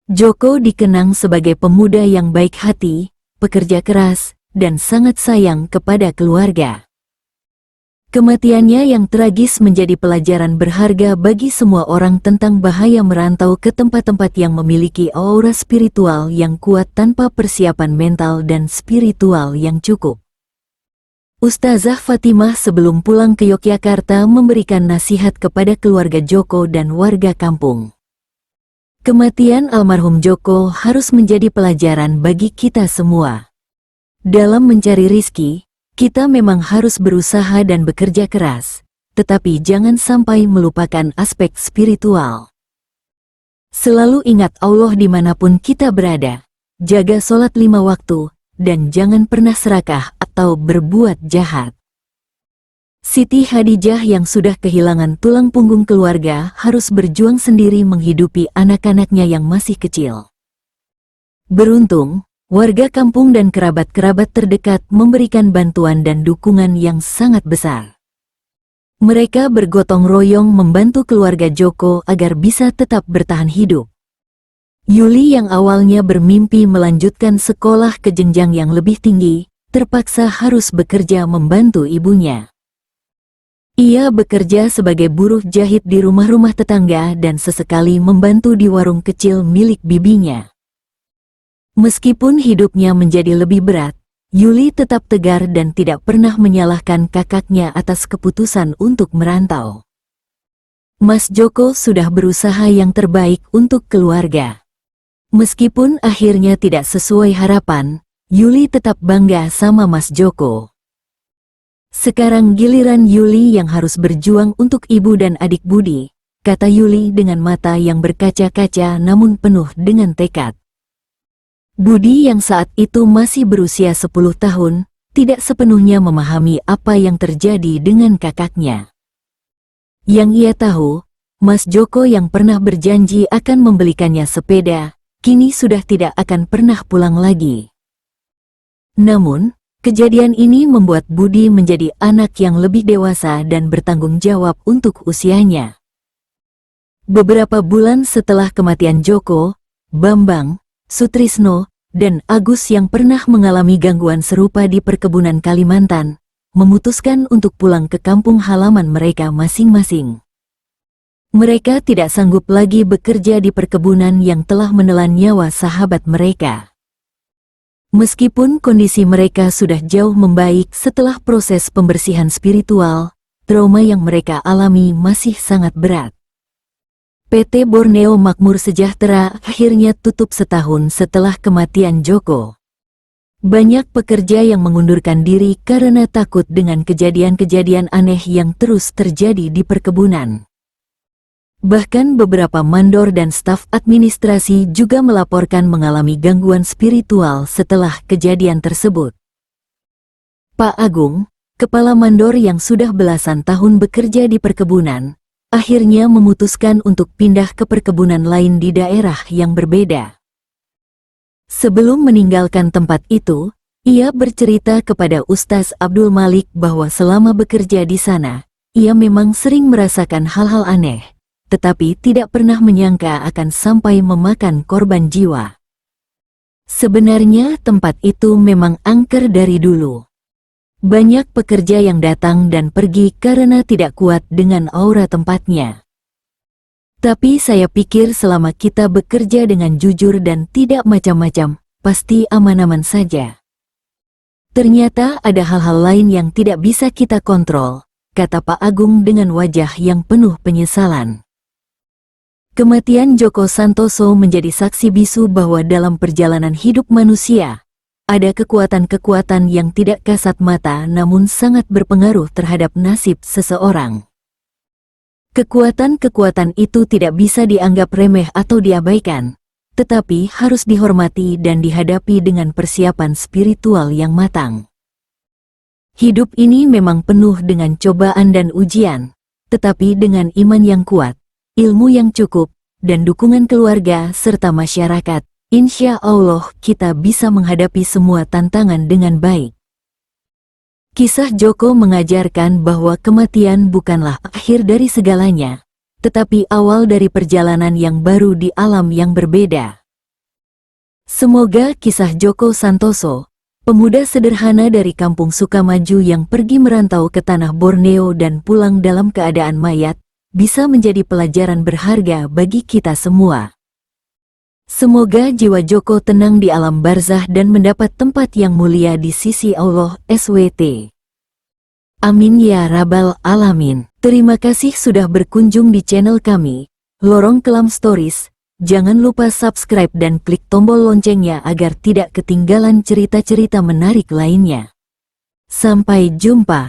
Joko dikenang sebagai pemuda yang baik hati, pekerja keras, dan sangat sayang kepada keluarga. Kematiannya yang tragis menjadi pelajaran berharga bagi semua orang tentang bahaya merantau ke tempat-tempat yang memiliki aura spiritual yang kuat tanpa persiapan mental dan spiritual yang cukup. Ustazah Fatimah sebelum pulang ke Yogyakarta memberikan nasihat kepada keluarga Joko dan warga kampung. Kematian almarhum Joko harus menjadi pelajaran bagi kita semua. Dalam mencari rizki, kita memang harus berusaha dan bekerja keras, tetapi jangan sampai melupakan aspek spiritual. Selalu ingat Allah dimanapun kita berada, jaga sholat 5 waktu, dan jangan pernah serakah atau berbuat jahat. Siti Hadijah yang sudah kehilangan tulang punggung keluarga harus berjuang sendiri menghidupi anak-anaknya yang masih kecil. Beruntung, warga kampung dan kerabat-kerabat terdekat memberikan bantuan dan dukungan yang sangat besar. Mereka bergotong royong membantu keluarga Joko agar bisa tetap bertahan hidup. Yuli yang awalnya bermimpi melanjutkan sekolah ke jenjang yang lebih tinggi, terpaksa harus bekerja membantu ibunya. Ia bekerja sebagai buruh jahit di rumah-rumah tetangga dan sesekali membantu di warung kecil milik bibinya. Meskipun hidupnya menjadi lebih berat, Yuli tetap tegar dan tidak pernah menyalahkan kakaknya atas keputusan untuk merantau. Mas Joko sudah berusaha yang terbaik untuk keluarga. Meskipun akhirnya tidak sesuai harapan, Yuli tetap bangga sama Mas Joko. Sekarang giliran Yuli yang harus berjuang untuk ibu dan adik budi, kata Yuli dengan mata yang berkaca-kaca namun penuh dengan tekad. Budi yang saat itu masih berusia 10 tahun, tidak sepenuhnya memahami apa yang terjadi dengan kakaknya. Yang ia tahu, Mas Joko yang pernah berjanji akan membelikannya sepeda, kini sudah tidak akan pernah pulang lagi. Namun, kejadian ini membuat Budi menjadi anak yang lebih dewasa dan bertanggung jawab untuk usianya. Beberapa bulan setelah kematian Joko, Bambang, Sutrisno, dan Agus yang pernah mengalami gangguan serupa di perkebunan Kalimantan, memutuskan untuk pulang ke kampung halaman mereka masing-masing. Mereka tidak sanggup lagi bekerja di perkebunan yang telah menelan nyawa sahabat mereka. Meskipun kondisi mereka sudah jauh membaik setelah proses pembersihan spiritual, trauma yang mereka alami masih sangat berat. PT Borneo Makmur Sejahtera akhirnya tutup setahun setelah kematian Joko. Banyak pekerja yang mengundurkan diri karena takut dengan kejadian-kejadian aneh yang terus terjadi di perkebunan. Bahkan beberapa mandor dan staf administrasi juga melaporkan mengalami gangguan spiritual setelah kejadian tersebut. Pak Agung, kepala mandor yang sudah belasan tahun bekerja di perkebunan, akhirnya memutuskan untuk pindah ke perkebunan lain di daerah yang berbeda. Sebelum meninggalkan tempat itu, ia bercerita kepada Ustaz Abdul Malik bahwa selama bekerja di sana, ia memang sering merasakan hal-hal aneh, tetapi tidak pernah menyangka akan sampai memakan korban jiwa. Sebenarnya tempat itu memang angker dari dulu. Banyak pekerja yang datang dan pergi karena tidak kuat dengan aura tempatnya. Tapi saya pikir selama kita bekerja dengan jujur dan tidak macam-macam, pasti aman-aman saja. Ternyata ada hal-hal lain yang tidak bisa kita kontrol, kata Pak Agung dengan wajah yang penuh penyesalan. Kematian Joko Santoso menjadi saksi bisu bahwa dalam perjalanan hidup manusia, ada kekuatan-kekuatan yang tidak kasat mata namun sangat berpengaruh terhadap nasib seseorang. Kekuatan-kekuatan itu tidak bisa dianggap remeh atau diabaikan, tetapi harus dihormati dan dihadapi dengan persiapan spiritual yang matang. Hidup ini memang penuh dengan cobaan dan ujian, tetapi dengan iman yang kuat, ilmu yang cukup, dan dukungan keluarga serta masyarakat, insya Allah kita bisa menghadapi semua tantangan dengan baik. Kisah Joko mengajarkan bahwa kematian bukanlah akhir dari segalanya, tetapi awal dari perjalanan yang baru di alam yang berbeda. Semoga kisah Joko Santoso, pemuda sederhana dari kampung Sukamaju yang pergi merantau ke tanah Borneo dan pulang dalam keadaan mayat, bisa menjadi pelajaran berharga bagi kita semua. Semoga jiwa Joko tenang di alam barzah dan mendapat tempat yang mulia di sisi Allah SWT. Amin ya Rabbal Alamin. Terima kasih sudah berkunjung di channel kami, Lorong Kelam Stories. Jangan lupa subscribe dan klik tombol loncengnya agar tidak ketinggalan cerita-cerita menarik lainnya. Sampai jumpa.